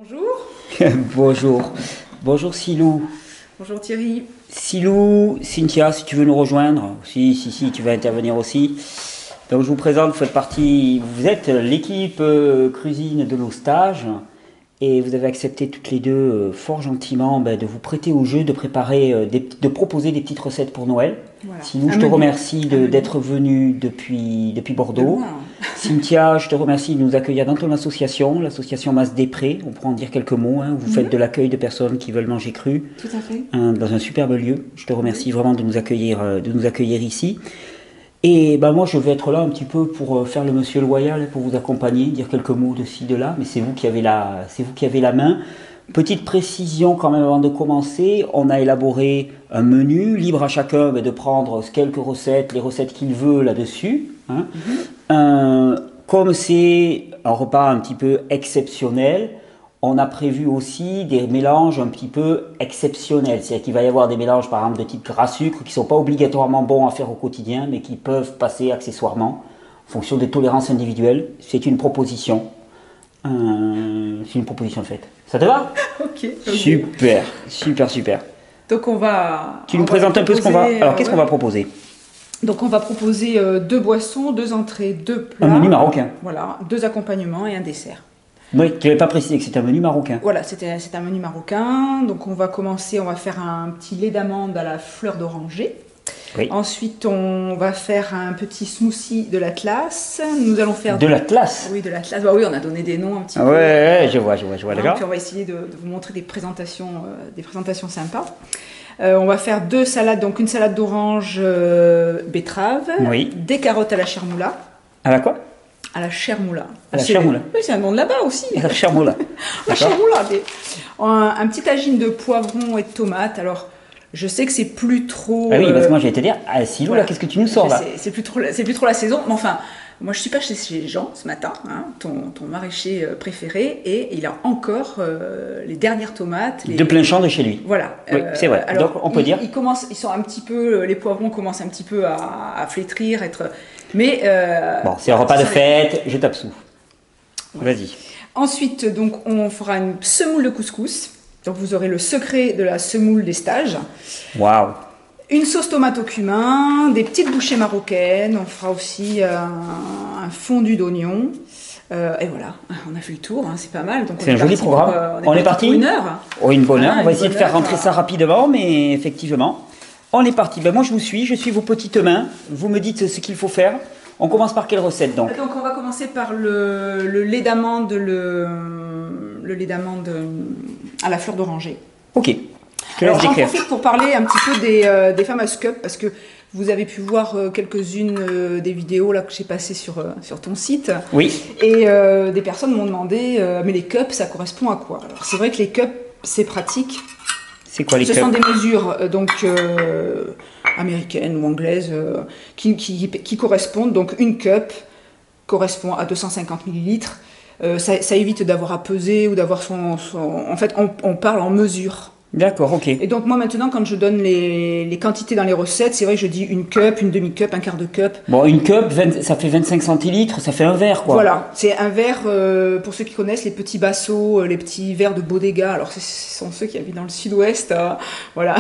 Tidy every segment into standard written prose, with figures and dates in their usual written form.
Bonjour. Bonjour. Bonjour Silou. Bonjour Thierry. Silou, Cynthia, si tu veux nous rejoindre. Si, tu vas intervenir aussi. Donc je vous présente, vous êtes l'équipe cuisine de nos stages. Et vous avez accepté toutes les deux fort gentiment de vous prêter au jeu, de préparer, de proposer des petites recettes pour Noël. Voilà. Silou, je te remercie d'être venue depuis Bordeaux. Cynthia, je te remercie de nous accueillir dans ton association, l'association Masse des Prés. On pourra en dire quelques mots. Vous faites de l'accueil de personnes qui veulent manger cru. Tout à fait. Dans un superbe lieu. Je te remercie vraiment de nous accueillir ici. Et moi je vais être là un petit peu pour faire le monsieur loyal, pour vous accompagner, dire quelques mots de ci, de là, mais c'est vous qui avez la main. Petite précision quand même avant de commencer, on a élaboré un menu, libre à chacun de prendre quelques recettes, les recettes qu'il veut là-dessus. Comme c'est un repas un petit peu exceptionnel, on a prévu aussi des mélanges un petit peu exceptionnels. C'est-à-dire qu'il va y avoir des mélanges par exemple de type gras-sucre qui ne sont pas obligatoirement bons à faire au quotidien, mais qui peuvent passer accessoirement en fonction des tolérances individuelles. C'est une proposition. De fait. Ça te va? Ok. Super. Donc on va... Tu nous présentes un peu ce qu'on va... Alors qu'est-ce qu'on va proposer? Donc on va proposer 2 boissons, 2 entrées, 2 plats. Un menu marocain. Voilà, 2 accompagnements et un dessert. Oui, tu n'avais pas précisé que c'était un menu marocain. Voilà, c'est un menu marocain. Donc on va faire un petit lait d'amande à la fleur d'oranger. Oui. Ensuite, on va faire un petit smoothie de l'Atlas. Nous allons faire... De l'Atlas? Oui, de l'Atlas. Bah oui, on a donné des noms un petit peu. Ouais, je vois, d'accord. Puis on va essayer de vous montrer des présentations sympas. On va faire 2 salades, donc une salade d'orange betterave, oui. Des carottes à la chermoula. À la quoi? À la chermoula. À la chermoula. Oui, c'est un nom de là-bas aussi. À la chermoula. La chermoula. Un petit tagine de poivrons et de tomates. Alors, je sais que c'est plus trop... Ah oui, parce que moi j'allais te dire, Silou, là, qu'est-ce que tu nous sors là? C'est plus trop la saison, mais enfin... Moi, je suis pas chez Jean ce matin, ton maraîcher préféré, et il a encore les dernières tomates. De plein champ de chez lui. Voilà. Oui, c'est vrai. Alors, donc, on peut dire. Ils sont un petit peu, les poivrons commencent un petit peu à flétrir, mais. Bon, c'est un repas de fête, je t'absous. Ouais. Vas-y. Ensuite, donc, on fera une semoule de couscous. Donc, vous aurez le secret de la semoule des stages. Waouh. Une sauce tomate au cumin, des petites bouchées marocaines, on fera aussi un fondu d'oignon. Et voilà, on a fait le tour, c'est pas mal. C'est un joli programme. On est parti pour une heure. Oh, une bonne heure. On va essayer de faire rentrer ça rapidement, mais effectivement, on est parti. Moi je suis vos petites mains. Vous me dites ce qu'il faut faire. On commence par quelle recette donc? Donc on va commencer par le lait d'amande, le lait d'amande à la fleur d'oranger. Ok. Alors j'en profite pour parler un petit peu des fameuses cups, parce que vous avez pu voir quelques-unes des vidéos là que j'ai passées sur ton site. Oui. Et des personnes m'ont demandé, mais les cups, ça correspond à quoi? Alors c'est vrai que les cups, c'est pratique. C'est quoi les cups? Ce sont des mesures américaines ou anglaises qui correspondent. Donc une cup correspond à 250 millilitres. Ça évite d'avoir à peser ou d'avoir En fait, on parle en mesure. D'accord, ok. Et donc moi maintenant, quand je donne les quantités dans les recettes, c'est vrai que je dis une cup, une demi-cup, un quart de cup. Bon, une cup, ça fait 25 centilitres, ça fait un verre quoi. Voilà, c'est un verre, pour ceux qui connaissent, les petits bassos, les petits verres de Bodega. Alors ce sont ceux qui habitent dans le sud-ouest, voilà.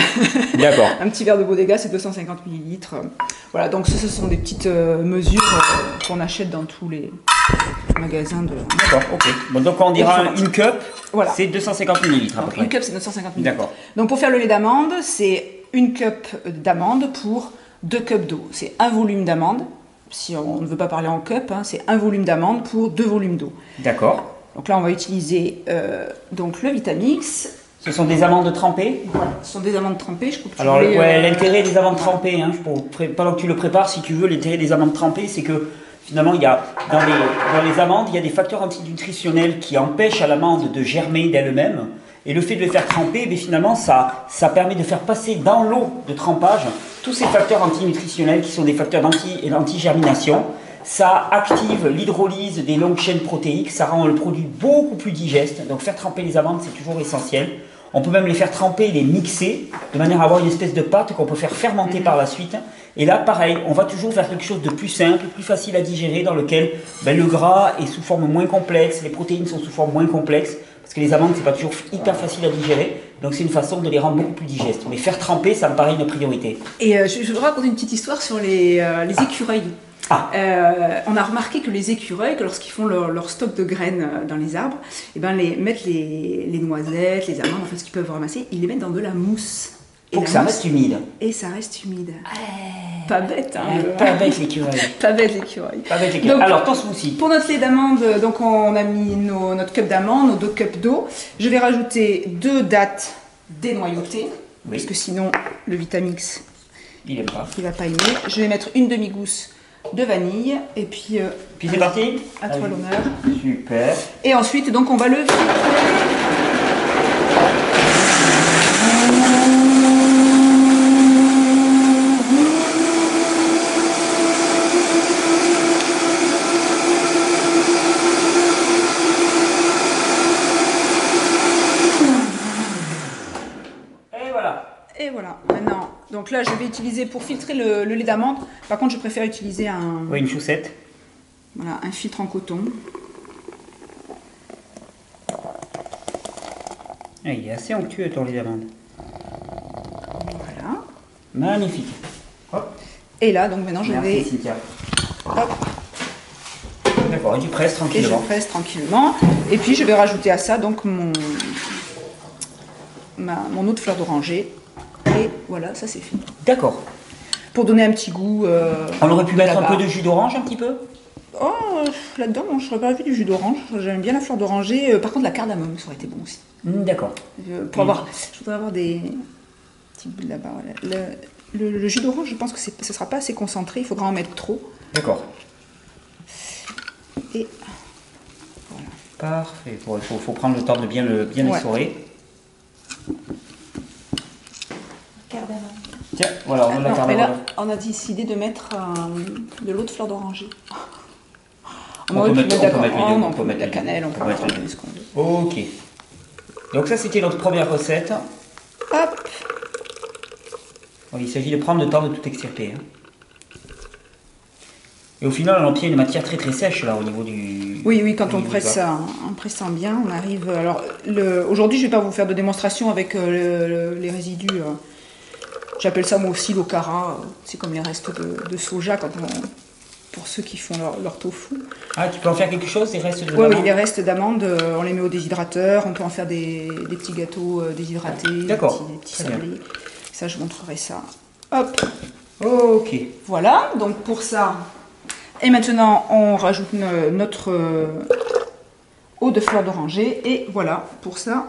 D'accord. Un petit verre de Bodega, c'est 250 millilitres. Voilà, donc ce sont des petites mesures qu'on achète dans tous les magasins de... D'accord, ok. Bon, donc on dira une cup, voilà. C'est 250 millilitres à peu près. Une cup, c'est 250 millilitres. D'accord. Donc pour faire le lait d'amande, c'est une cup d'amande pour 2 cups d'eau. C'est un volume d'amande. Si on ne veut pas parler en cup, c'est un volume d'amande pour 2 volumes d'eau. D'accord. Donc là, on va utiliser donc le Vitamix. Ce sont des amandes trempées? Voilà, ce sont des amandes trempées. Alors, l'intérêt des amandes trempées, pendant que tu le prépares, si tu veux, l'intérêt des amandes trempées, c'est que finalement, il y a, dans les amandes, il y a des facteurs antinutritionnels qui empêchent à l'amande de germer d'elle-même. Et le fait de les faire tremper, finalement, ça permet de faire passer dans l'eau de trempage tous ces facteurs antinutritionnels qui sont des facteurs d'anti-germination. Ça active l'hydrolyse des longues chaînes protéiques, ça rend le produit beaucoup plus digeste. Donc faire tremper les amandes, c'est toujours essentiel. On peut même les faire tremper, les mixer, de manière à avoir une espèce de pâte qu'on peut faire fermenter par la suite. Et là, pareil, on va toujours vers quelque chose de plus simple, plus facile à digérer, dans lequel le gras est sous forme moins complexe, les protéines sont sous forme moins complexe. parce que les amandes, c'est pas toujours hyper facile à digérer. Donc c'est une façon de les rendre beaucoup plus digestes. Mais faire tremper, ça me paraît une priorité. Et je voudrais raconter une petite histoire sur les écureuils. Ah. On a remarqué que les écureuils, que lorsqu'ils font leur stock de graines dans les arbres, et ben mettent les noisettes, les amandes, enfin ce qu'ils peuvent ramasser, ils les mettent dans de la mousse. Pour que ça reste humide. Et ça reste humide. Pas bête, hein. Pas bête l'écureuil. Pas bête l'écureuil. Pas bête l'écureuil. Alors ton smoothie. Pour notre lait d'amande, donc on a mis notre cup d'amande, nos 2 cups d'eau. Je vais rajouter 2 dattes dénoyautées, parce que sinon le Vitamix, il aime pas. Il va pas aimer. Je vais mettre une demi-gousse de vanille et puis. Puis c'est parti. À toi l'honneur. Super. Et ensuite, donc on va le filtrer. Et voilà, maintenant, donc là je vais utiliser pour filtrer le lait d'amande. Par contre, je préfère utiliser une chaussette. Voilà, un filtre en coton. Ah, il est assez onctueux ton lait d'amande. Voilà. Magnifique. Hop. Et là, donc maintenant je vais. Cynthia. Hop. D'accord, et tu presses tranquillement. Et je presse tranquillement. Et puis je vais rajouter à ça donc mon eau de fleur d'oranger. Et voilà, ça c'est fini. D'accord. Pour donner un petit goût. On aurait pu mettre un peu de jus d'orange un petit peu. Oh, là-dedans, je n'aurais pas vu du jus d'orange. J'aime bien la fleur d'oranger. Par contre, la cardamome, ça aurait été bon aussi. D'accord. Je voudrais avoir des petits bouts là-bas. Voilà. Le jus d'orange, je pense que ce ne sera pas assez concentré. Il faudra en mettre trop. D'accord. Et voilà. Parfait. Il faut prendre le temps de bien l'essorer. Cardamome. Tiens, voilà, on a la cardamome. Là, on a décidé de mettre de l'eau de fleur d'oranger. On peut mettre les deux. On peut mettre la cannelle, on peut mettre ce qu'on veut. Ok. Donc ça, c'était notre première recette. Hop. Bon, il s'agit de prendre le temps de tout extirper. Hein. Et au final, on obtient une matière très très sèche là au niveau du. Oui, quand on presse en pressant bien, on arrive. Alors, aujourd'hui, je ne vais pas vous faire de démonstration avec les résidus. J'appelle ça moi aussi l'okara. C'est comme les restes de soja pour ceux qui font leur tofu. Ah, tu peux en faire quelque chose, des restes d'amande? Oui, les restes d'amande, on les met au déshydrateur. On peut en faire des petits gâteaux déshydratés, d'accord, des petits sablés. Ça, je montrerai ça. Hop. Ok. Voilà, donc pour ça. Et maintenant, on rajoute notre eau de fleur d'oranger. Et voilà, pour ça.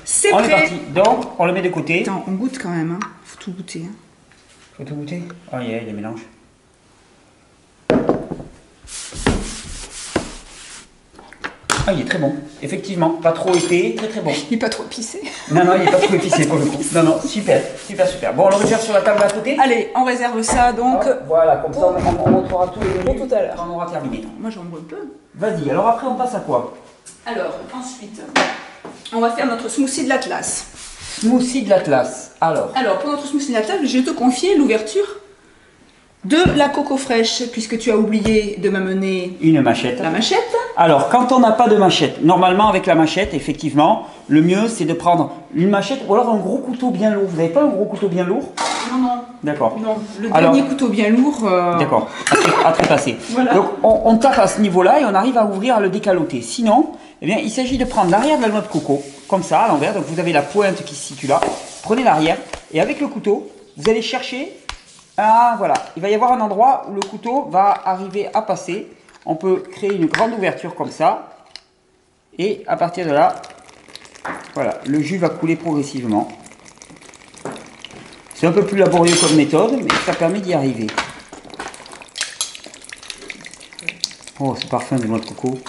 C'est prêt. On est parti. Donc, on le met de côté. Attends, on goûte quand même. Hein. Faut tout goûter. Hein. Faut tout goûter. Oh, il y a des mélanges. Ah, il est très bon. Effectivement, pas trop épais, très très bon. Il n'est pas trop épicé. Non, il n'est pas trop épicé pour le coup. Non, super. Bon, on le réserve sur la table à côté. Allez, on réserve ça donc. Voilà, comme ça on montrera tout les pour tout à l'heure. On aura terminé. Moi j'en bois un peu. Vas-y, alors après on passe à quoi? Alors, ensuite, on va faire notre smoothie de l'Atlas. Smoothie de l'Atlas. Alors, pour notre smoothie de l'Atlas, je vais te confier l'ouverture de la coco fraîche, puisque tu as oublié de m'amener une machette. La machette. Alors, quand on n'a pas de machette, normalement avec la machette, effectivement, le mieux c'est de prendre une machette ou alors un gros couteau bien lourd. Vous n'avez pas un gros couteau bien lourd? Non. D'accord. Non, le dernier couteau bien lourd. D'accord, à trépasser. Voilà. Donc, on tape à ce niveau-là et on arrive à ouvrir, à le décaloter. Sinon, eh bien, il s'agit de prendre l'arrière de la noix de coco, comme ça, à l'envers. Donc, vous avez la pointe qui se situe là. Prenez l'arrière et avec le couteau, vous allez chercher. Ah, voilà. Il va y avoir un endroit où le couteau va arriver à passer. On peut créer une grande ouverture comme ça. Et à partir de là, voilà, le jus va couler progressivement. C'est un peu plus laborieux comme méthode, mais ça permet d'y arriver. Oh, c'est parfum de noix de coco.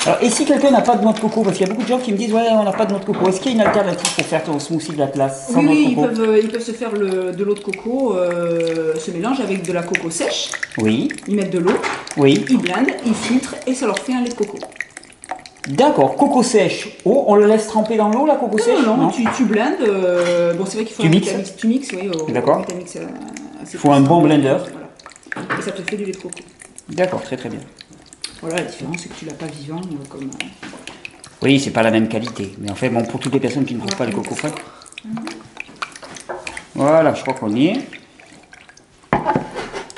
Alors, et si quelqu'un n'a pas de noix de coco, parce qu'il y a beaucoup de gens qui me disent ouais, on n'a pas de noix de coco, est-ce qu'il y a une alternative pour faire ton smoothie de l'Atlas sans noix de coco? Ils peuvent se faire de l'eau de coco, se mélange avec de la coco sèche. Oui. Ils mettent de l'eau. Oui. Ils blendent, ils filtrent et ça leur fait un lait de coco. D'accord, coco sèche. Oh, on le laisse tremper dans l'eau, la coco sèche? Non, tu blendes. Bon, c'est vrai qu'il faut tu mixes, oui. D'accord. Il faut un bon blender. Voilà. Et ça te fait du lait de coco. D'accord, très très bien. Voilà, la différence, c'est que tu l'as pas vivant comme... Oui, c'est pas la même qualité. Mais en fait, bon, pour toutes les personnes qui ne trouvent pas le coco frais. Voilà, je crois qu'on y est.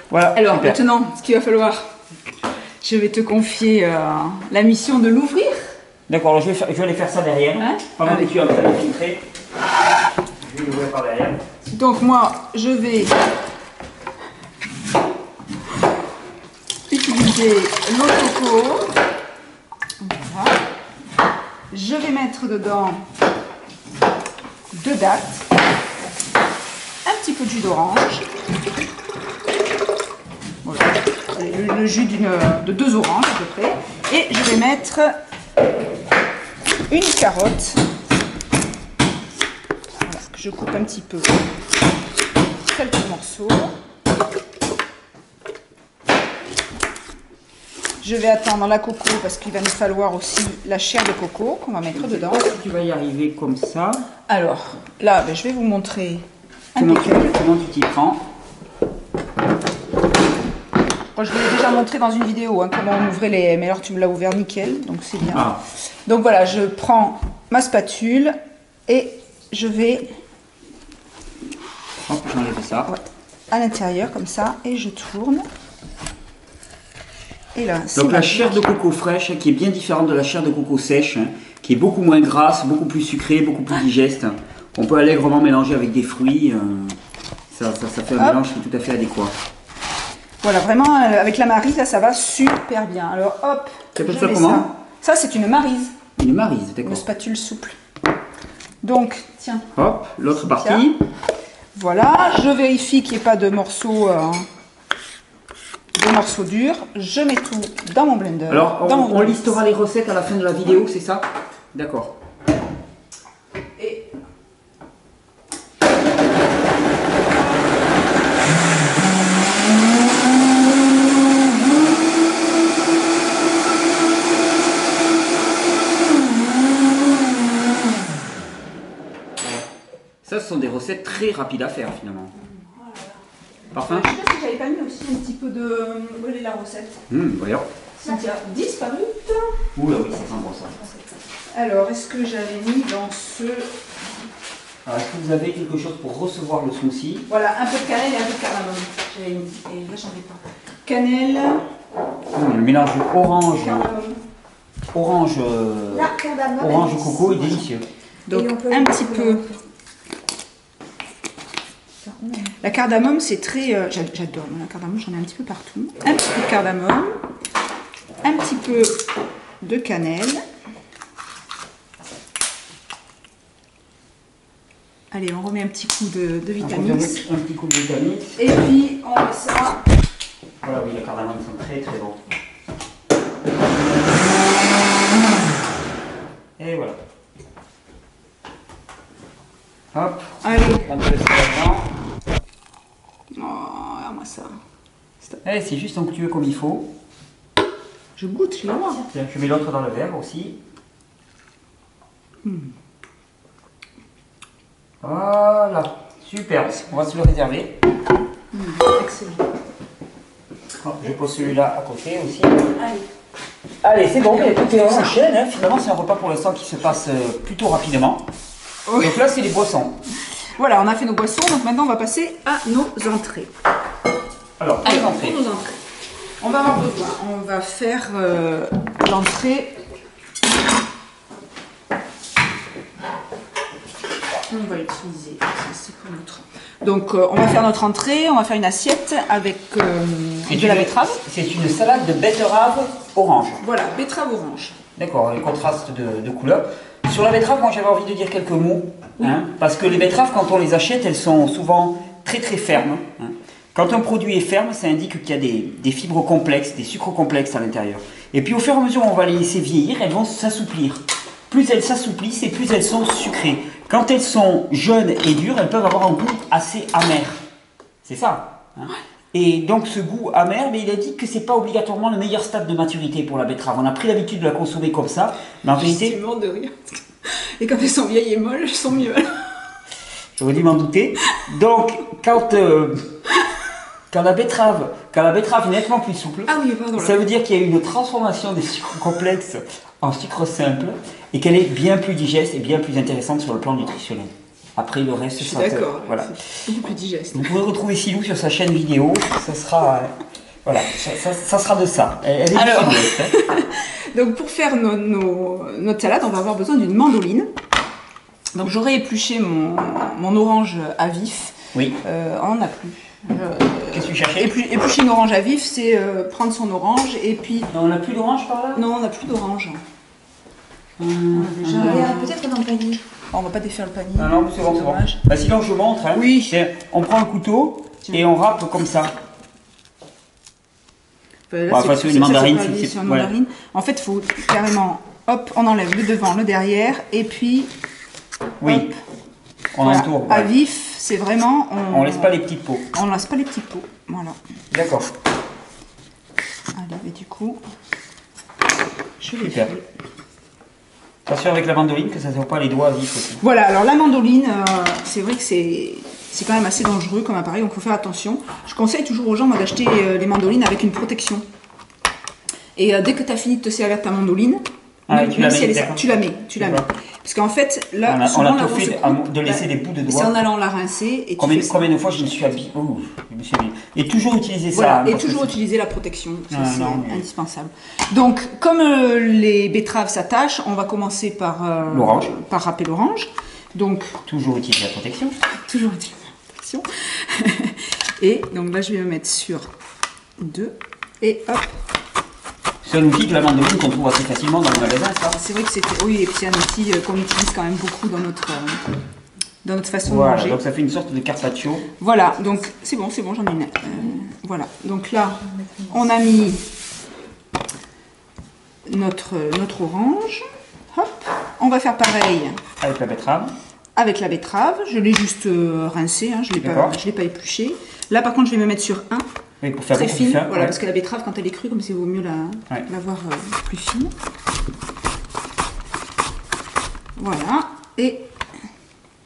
Voilà. Alors, super. maintenant, ce qu'il va falloir, je vais te confier la mission de l'ouvrir. D'accord, alors je vais aller faire ça derrière. Hein? Pendant que Allez. tu vas me faire le filtrer. Je vais l'ouvrir par derrière. Donc moi, je vais utiliser l'eau de coco. Voilà. Je vais mettre dedans 2 dattes, un petit peu de jus d'orange, voilà. Le jus de 2 oranges à peu près, et je vais mettre une carotte, voilà, que je coupe un petit peu, quelques morceaux. Je vais attendre la coco parce qu'il va nous falloir aussi la chair de coco qu'on va mettre dedans. Si tu vas y arriver comme ça, Alors là, je vais vous montrer comment impeccable. tu t'y prends? Moi, je vous l'ai déjà montré dans une vidéo comment on ouvrait les M, mais alors tu me l'as ouvert nickel, donc c'est bien. Ah. Donc voilà, je prends ma spatule et je vais Hop, j'enlève ça. à l'intérieur comme ça et je tourne. Et là, c'est Donc la magique. chair de coco fraîche, qui est bien différente de la chair de coco sèche, qui est beaucoup moins grasse, beaucoup plus sucrée, beaucoup plus digeste. On peut allègrement mélanger avec des fruits. Ça fait un Hop. mélange qui est tout à fait adéquat. Voilà, vraiment avec la marise, là, ça va super bien. Alors hop, Tu appelles je ça mets comment? ça, c'est une marise, Une marise, une d'accord. spatule souple. Donc, tiens. Hop, l'autre Tiens. partie. Voilà, je vérifie qu'il n'y ait pas de morceaux, durs. Je mets tout dans mon blender. Alors, dans mon on blender. listera les recettes à la fin de la vidéo, c'est ça? D'accord. Et Ça, ce sont des recettes très rapides à faire finalement. Parfum? je sais pas si j'avais pas mis aussi un petit peu de brûler la recette. Voyons. Cynthia, disparu. Oula, oui, ça sent bon ça. Alors, est-ce que j'avais mis dans ce... Alors, est-ce que vous avez quelque chose pour recevoir le smoothie? Voilà, un peu de cannelle et un peu de cardamome. J'avais mis. Et là, j'en ai pas. Cannelle, Le mélange orange, cardamome. orange, La cardamome, orange elle est coco est ici. délicieux. Donc, Et on peut un le petit couper. peu. La cardamome, c'est très... j'adore, moi, la cardamome, j'en ai un petit peu partout. Un petit peu de cardamome, un petit peu de cannelle. Allez, on remet un petit coup de Vitamix. Un petit coup de Vitamix. Et puis, on met ça. Voilà, oui, les cardamomes sont très très bons. Et voilà. Hop, Allez. on peut laisser là-dedans. Oh, regarde-moi ça. Eh, c'est juste onctueux comme il faut. Je goûte, je vais voir. Tiens, je mets l'autre dans le verre aussi. Voilà, super. On va se le réserver. Excellent. Oh, je pose celui-là à côté aussi. Allez. Allez, c'est bon, écoutez, on enchaîne. Hein. Finalement, c'est un repas pour l'instant qui se passe plutôt rapidement. Oui. Donc là, c'est les boissons. Voilà, on a fait nos boissons, donc maintenant on va passer à nos entrées. Alors, pour les entrées. Pour nos entrées. On va avoir besoin. On va faire l'entrée. On va utiliser. Ça, c'est pour notre. Donc, on va faire notre entrée. On va faire une assiette avec de la betterave. C'est une salade de betterave orange. Voilà, betterave orange. D'accord, les contrastes de couleurs. Sur la betterave, moi j'avais envie de dire quelques mots. Hein, parce que les betteraves, quand on les achète, elles sont souvent très très fermes. Hein. Quand un produit est ferme, ça indique qu'il y a des fibres complexes, des sucres complexes à l'intérieur. Et puis au fur et à mesure où on va les laisser vieillir, elles vont s'assouplir. Plus elles s'assouplissent et plus elles sont sucrées. Quand elles sont jeunes et dures, elles peuvent avoir un goût assez amer. C'est ça. Hein. Et donc ce goût amer, mais il indique que c'est pas obligatoirement le meilleur stade de maturité pour la betterave. On a pris l'habitude de la consommer comme ça, mais en Je vérité, suis morte de rire. Et quand elles sont vieilles et molles, elles sont mieux. j'aurais dû m'en douter. Donc quand quand la betterave est nettement plus souple, Ah oui, pardon. ça veut dire qu'il y a eu une transformation des sucres complexes en sucre simple et qu'elle est bien plus digeste et bien plus intéressante sur le plan nutritionnel. Après le reste, Je suis d'accord. voilà. C'est beaucoup plus digeste. Vous pouvez retrouver Silou sur sa chaîne vidéo, ça sera voilà, ça sera de ça. Elle est Alors, du sud-ouest, hein. donc pour faire notre salade, on va avoir besoin d'une mandoline. Donc j'aurais épluché mon orange à vif. Oui. On n'en a plus. Qu'est-ce que tu cherchais? Éplucher une orange à vif, c'est prendre son orange et puis... Non, on n'a plus d'orange par là? Non, on n'a plus d'orange. Peut-être dans le panier. On va pas défaire le panier. Non, non, c'est bon, c'est bon. Dommage. Bah, sinon, je montre. Hein. Oui. On prend un couteau et on râpe comme ça. Là, Bon, c'est une mandarine, sur une mandarine. En fait, il faut carrément, hop, on enlève le devant, le derrière, et puis, oui, hop, on voilà. entoure. À Ouais. vif, c'est vraiment... On laisse pas les petites peaux. On laisse pas les petits pots, voilà. D'accord. Allez, et du coup, je les Super. fais. Attention avec la mandoline que ça ne soit pas les doigts vifs aussi. Voilà, alors la mandoline, c'est vrai que c'est quand même assez dangereux comme appareil, donc il faut faire attention. Je conseille toujours aux gens moi, d'acheter les mandolines avec une protection. Et dès que tu as fini de te servir ta mandoline, même si elle est tu la mets. Parce qu'en fait, là, on souvent, a la tout fait de laisser des bouts de c'est doigts. en allant la rincer. Et Combien tu de fois je me suis habillé. Et toujours utiliser ça. voilà, hein, et parce que toujours c'est- utiliser la protection, ça, Ah, c'est non, mais- indispensable. Donc, comme les betteraves s'attachent, on va commencer par L'orange. par râper l'orange. Donc, Toujours utiliser la protection. toujours utiliser la protection. Et donc là, je vais me mettre sur 2. Et hop, C'est un outil de la mandoline qu'on trouve assez facilement dans le magasin, ça. c'est vrai que c'était... Oui, et puis c'est un outil qu'on utilise quand même beaucoup dans notre façon de Voilà, manger. donc ça fait une sorte de carpaccio. Voilà, donc c'est bon, j'en ai une. Voilà, donc là, on a mis notre orange. Hop, on va faire pareil Avec la betterave. avec la betterave. Je l'ai juste rincée, hein, je ne D'accord. l'ai pas épluchée. Là, par contre, je vais me mettre sur 1, Oui, pour faire très beaucoup plus fine. fin. Voilà, ouais. parce que la betterave, quand elle est crue, comme c'est vaut mieux Ouais. l'avoir plus fine. Voilà, et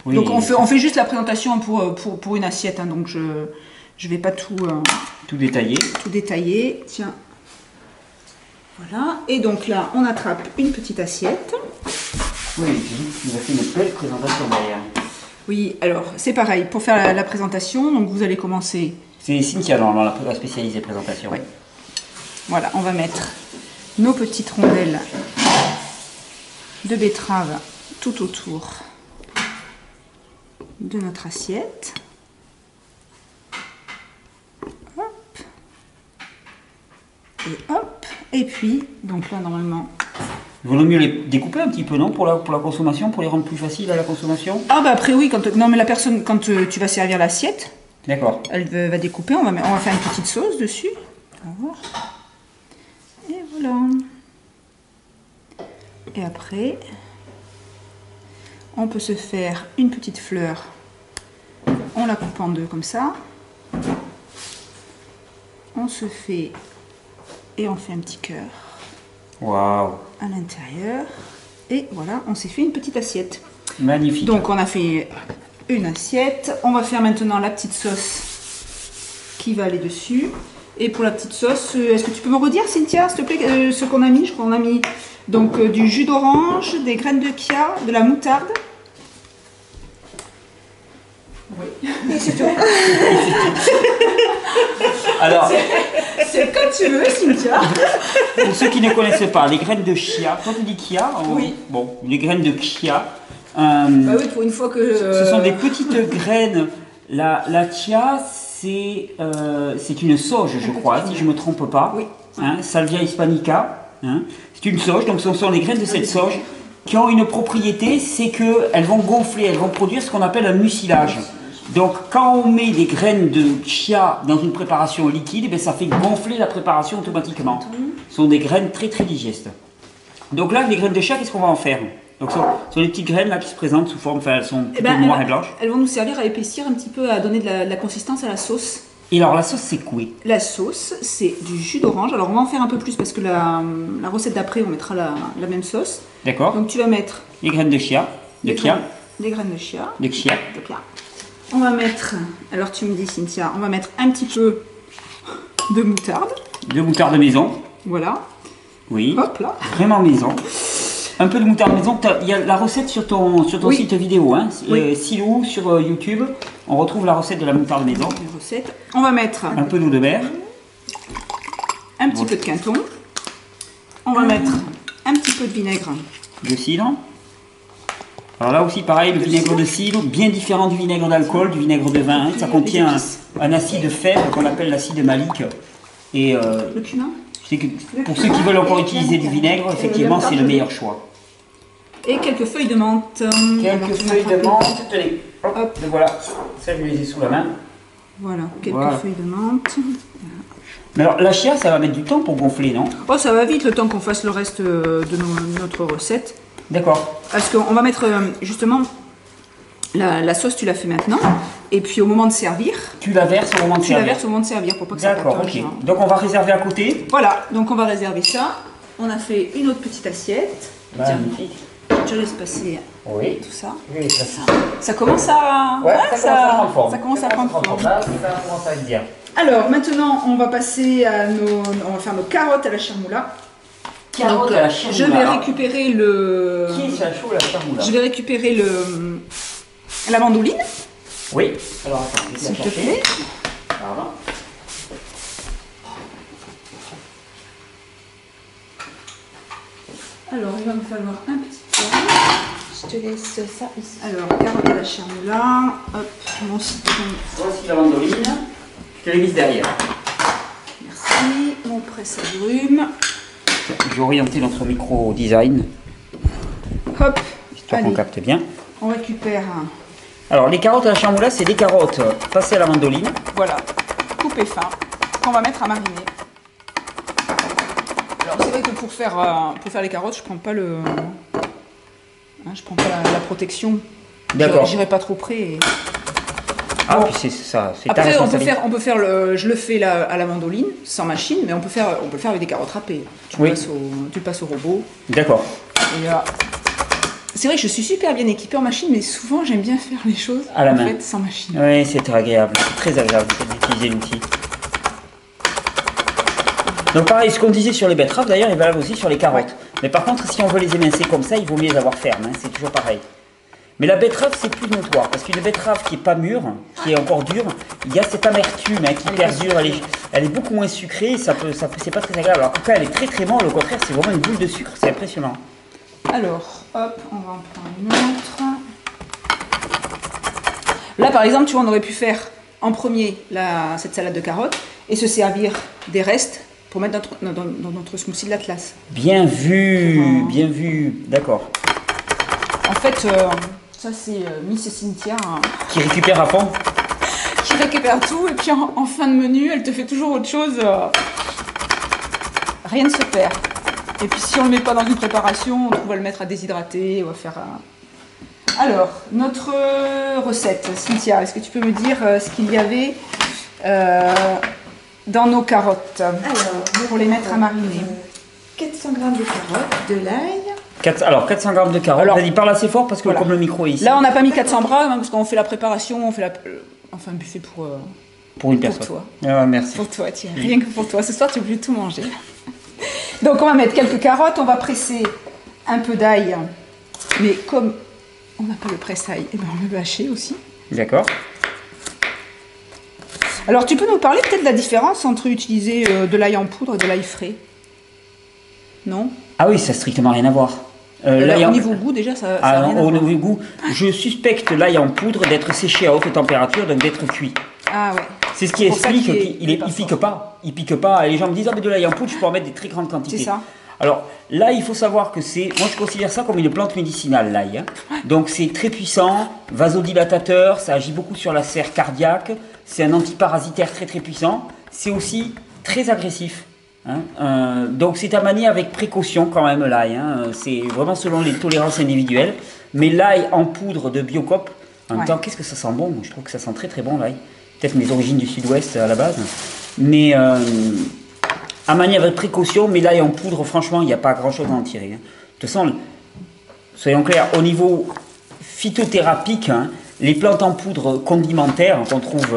Oui, donc on fait juste la présentation pour une assiette, hein, donc je ne vais pas tout tout détailler. Tiens, voilà. Et donc là, on attrape une petite assiette. Oui, tu nous as fait une belle présentation derrière. Oui, alors c'est pareil, pour faire la présentation, donc vous allez commencer. C'est Cynthia, normalement, la spécialisée présentation. Oui. Voilà, on va mettre nos petites rondelles de betterave tout autour de notre assiette. Hop. Et hop. Et puis, donc là, normalement... Il vaut mieux les découper un petit peu, non, pour la consommation, pour les rendre plus faciles à la consommation. Ah bah après oui, non mais la personne, quand tu vas servir l'assiette, D'accord. elle va découper, on va faire une petite sauce dessus. On va voir. Et voilà. Et après, on peut se faire une petite fleur. On la coupe en deux comme ça. On se fait... Et on fait un petit cœur Waouh. à l'intérieur. Et voilà, on s'est fait une petite assiette. Magnifique. Donc on a fait une assiette. On va faire maintenant la petite sauce qui va aller dessus. Et pour la petite sauce, est-ce que tu peux me redire, Cynthia, s'il te plaît, ce qu'on a mis? Je crois qu'on a mis donc du jus d'orange, des graines de chia, de la moutarde. Oui. Et c'est tout. Alors, C'est comme tu veux, Cynthia. pour ceux qui ne connaissent pas, les graines de chia, quand on dit chia, Oui. Bon, les graines de chia, Bah oui, pour une fois que... ce sont des petites graines. La chia, c'est une sauge, je crois, si je ne me trompe pas. Oui. Hein, Salvia hispanica. Hein. C'est une sauge, donc ce sont les graines de cette sauge qui ont une propriété, c'est qu'elles vont gonfler, elles vont produire ce qu'on appelle un mucilage. Donc quand on met des graines de chia dans une préparation liquide, eh bien, ça fait gonfler la préparation automatiquement. Ce sont des graines très très digestes. Donc là, les graines de chia, qu'est-ce qu'on va en faire? Donc ce sont les petites graines là qui se présentent sous forme, enfin elles sont Eh plutôt ben, noires et blanches. elles vont nous servir à épaissir un petit peu, à donner de la consistance à la sauce. Et alors la sauce c'est quoi? La sauce, c'est du jus d'orange. Alors on va en faire un peu plus parce que la recette d'après, on mettra la même sauce. D'accord. Donc tu vas mettre Les graines de chia, de chia, des graines de chia. de chia. On va mettre, alors tu me dis Cynthia, on va mettre un petit peu de moutarde. De moutarde maison. Voilà. Oui. Hop là. Vraiment maison. Un peu de moutarde maison. Il y a la recette sur ton Oui. site vidéo, hein. Oui. Silou sur YouTube. On retrouve la recette de la moutarde maison. Les recettes. On va mettre Un peu d'eau de mer. un petit peu de quinton. On va mettre un petit peu de vinaigre. De cidre. Alors là aussi pareil, le vinaigre de cidre, bien différent du vinaigre d'alcool, du vinaigre de vin. Hein. Ça contient un acide faible qu'on appelle l'acide malique. Et Le cumin. je sais que pour ceux qui veulent encore utiliser du vinaigre, effectivement c'est le meilleur choix. Et quelques feuilles de menthe. Quelques feuilles de menthe, tenez, hop, le voilà, ça je les ai sous la main. Voilà, quelques Voilà. feuilles de menthe. Mais alors la chia, ça va mettre du temps pour gonfler, non? Oh, ça va vite le temps qu'on fasse le reste de notre recette. D'accord. Parce qu'on va mettre justement la sauce, tu la fais maintenant. Et puis au moment de servir, Tu la verses au moment de tu la servir. verses au moment de servir pour pas que ça D'accord, patauge, ok. hein. Donc on va réserver à côté. Voilà, donc on va réserver ça. On a fait une autre petite assiette. Tiens, Magnifique. je laisse passer Oui. tout ça. Oui, ça, Ça commence à... ouais, ça commence à prendre forme. Ça commence à prendre forme. Là, ça commence à être bien. Alors maintenant, on va passer à on va faire nos carottes à la charmoula. Carottes Donc, à la charmoula. je vais récupérer le... Qui est ça chaud la charmoula? Je vais récupérer la mandoline, Oui. Alors attends, je vais s'il la te chercher. plaît. Pardon. Alors, il va me falloir un petit peu. Je te laisse ça ici. Alors, carottes à la charmoula. Hop, mon citron. Voici la mandoline. Je te l'ai mise derrière. Merci. Mon presse-agrumes. Je vais orienter notre micro design, Hop. histoire qu'on Allez, capte bien. on récupère, Alors les carottes à la charmoula, c'est des carottes passées à la mandoline. voilà, coupé fin, qu'on va mettre à mariner. Alors, c'est vrai que pour faire les carottes, je prends pas je prends pas la protection. D'accord. J'irai pas trop près. Ah Bon. puis c'est ça, c'est ta Après, responsabilité. je le fais à la mandoline, sans machine, mais on peut le faire avec des carottes râpées. Tu Oui. le passes au robot. D'accord. Et c'est vrai que je suis super bien équipée en machine, mais souvent j'aime bien faire les choses À la en main. fait, sans machine. Oui, c'est agréable, c'est très agréable d'utiliser l'outil. Donc pareil, ce qu'on disait sur les betteraves, d'ailleurs, est valable aussi sur les carottes. Ouais. Mais par contre, si on veut les émincer comme ça, il vaut mieux les avoir fermes, hein, c'est toujours pareil. Mais la betterave, c'est plus notoire, parce qu'une betterave qui n'est pas mûre, qui est encore dure, il y a cette amertume hein, qui perdure, elle est beaucoup moins sucrée, c'est pas très agréable. Alors que quand elle est très très molle, au contraire, c'est vraiment une boule de sucre, c'est impressionnant. Alors, hop, on va en prendre une autre. Là, par exemple, tu vois, on aurait pu faire en premier cette salade de carottes et se servir des restes pour mettre dans notre smoothie de l'Atlas. Bien vu, Wow. bien vu, d'accord. En fait, ça c'est Miss Cynthia Qui récupère à fond. qui récupère tout et puis en fin de menu, elle te fait toujours autre chose. Rien ne se perd. Et puis si on ne le met pas dans une préparation, on va le mettre à déshydrater, on va faire Alors, notre recette, Cynthia, est-ce que tu peux me dire ce qu'il y avait dans nos carottes pour les mettre à mariner? 400 g de carottes, de l'ail. Alors 400 g de carottes. Alors, Vas-y, parle assez fort parce que voilà. comme le micro est ici. Là, on n'a pas mis 400 grammes hein, parce qu'on fait la préparation, on fait un buffet pour pour une pour personne. toi. Ah, merci. Pour toi, tiens, rien que pour toi. Ce soir, tu es obligé de tout manger. Donc, on va mettre quelques carottes, on va presser un peu d'ail. Mais comme on n'a pas le presse-ail, eh ben, on le hacher aussi. D'accord. Alors, tu peux nous parler peut-être de la différence entre utiliser de l'ail en poudre et de l'ail frais? Non? Ah oui, ça n'a strictement rien à voir. L'ail Au en- niveau goût, déjà, ça Ah n'a rien non, à au voir. niveau goût, je suspecte l'ail en poudre d'être séché à haute température, donc d'être cuit. Ah ouais. C'est ce qui pour ça explique qu'il est- qu'il il est pas pique fort. pas. Il pique pas. Et les gens me disent ah mais de l'ail en poudre, je peux en mettre des très grandes quantités. C'est ça. Alors là, il faut savoir que moi je considère ça comme une plante médicinale, l'ail. Hein. Donc c'est très puissant, vasodilatateur, ça agit beaucoup sur la sphère cardiaque, c'est un antiparasitaire très très puissant, c'est aussi très agressif. Hein. Donc c'est à manier avec précaution quand même l'ail. Hein. C'est vraiment selon les tolérances individuelles. Mais l'ail en poudre de Biocop, en même Ouais. temps, qu'est-ce que ça sent bon? Je trouve que ça sent très très bon l'ail. Peut-être mes origines du sud-ouest à la base. Mais à manier avec précaution, mais l'ail en poudre, franchement, il n'y a pas grand-chose à en tirer. Hein. De toute façon, soyons clairs, au niveau phytothérapique, hein, les plantes en poudre condimentaires qu'on trouve,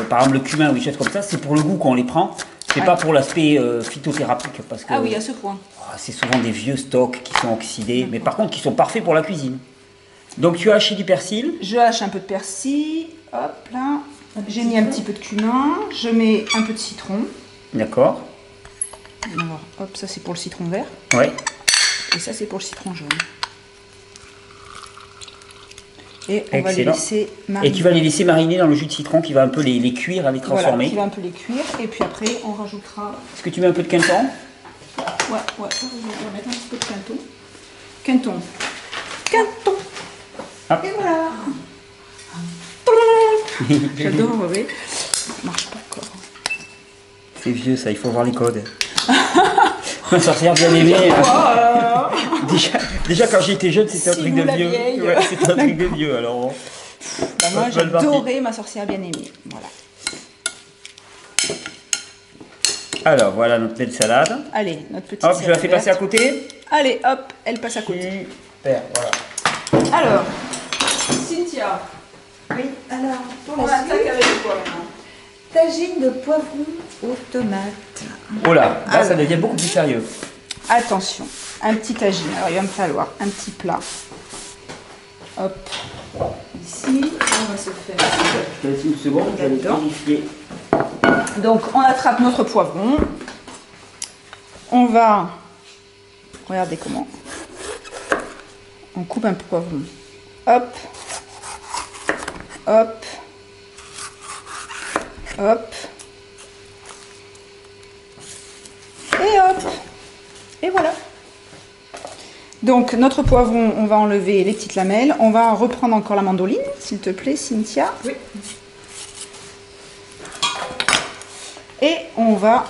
par exemple le cumin ou des choses comme ça, c'est pour le goût qu'on les prend. C'est pas pour l'aspect phytothérapique parce que Ah oui, à ce point. c'est souvent des vieux stocks qui sont oxydés, mais par contre qui sont parfaits pour la cuisine. Donc tu as haché du persil. Je hache un peu de persil. Hop là. J'ai mis un petit peu de cumin. Je mets un peu de citron. D'accord. Alors, hop, ça c'est pour le citron vert. Ouais. Et ça c'est pour le citron jaune. Et on va les Excellent. laisser mariner. Et tu vas les laisser mariner dans le jus de citron qui va un peu les cuire, les transformer. Voilà, qui va un peu les cuire. Et puis après, on rajoutera... Est-ce que tu mets un peu de quinton? Ouais, je vais mettre un petit peu de quinton. Quinton. Quinton. Hop. Et voilà. J'adore, oui. Ça marche pas encore. C'est vieux ça, il faut voir les codes. Ma sorcière bien aimée. Déjà quand j'étais jeune, c'était un truc de vieux. Ouais, c'était un truc de vieux. Alors, bah, moi, j'adorais Ma sorcière bien aimée. Voilà. Alors, voilà notre belle salade. Allez, notre petite Hop, salade je la fais verte. passer à côté. Allez, hop, elle passe à côté. Super, voilà. Alors, Cynthia, Oui, alors, pour on la attaque suite, avec quoi maintenant? tagine de poivron aux tomates. Oh là, ça devient beaucoup plus sérieux. Attention, un petit tagine. Alors, il va me falloir un petit plat. Hop. Ici, on va se faire... Je te laisse une seconde, je vais Là-dedans. vérifier. Donc, on attrape notre poivron. On va... Regardez comment. On coupe un poivron. Hop. Hop. Hop. Et hop. Et voilà. Donc, notre poivron, on va enlever les petites lamelles. On va reprendre encore la mandoline, s'il te plaît, Cynthia. Oui. Et on va...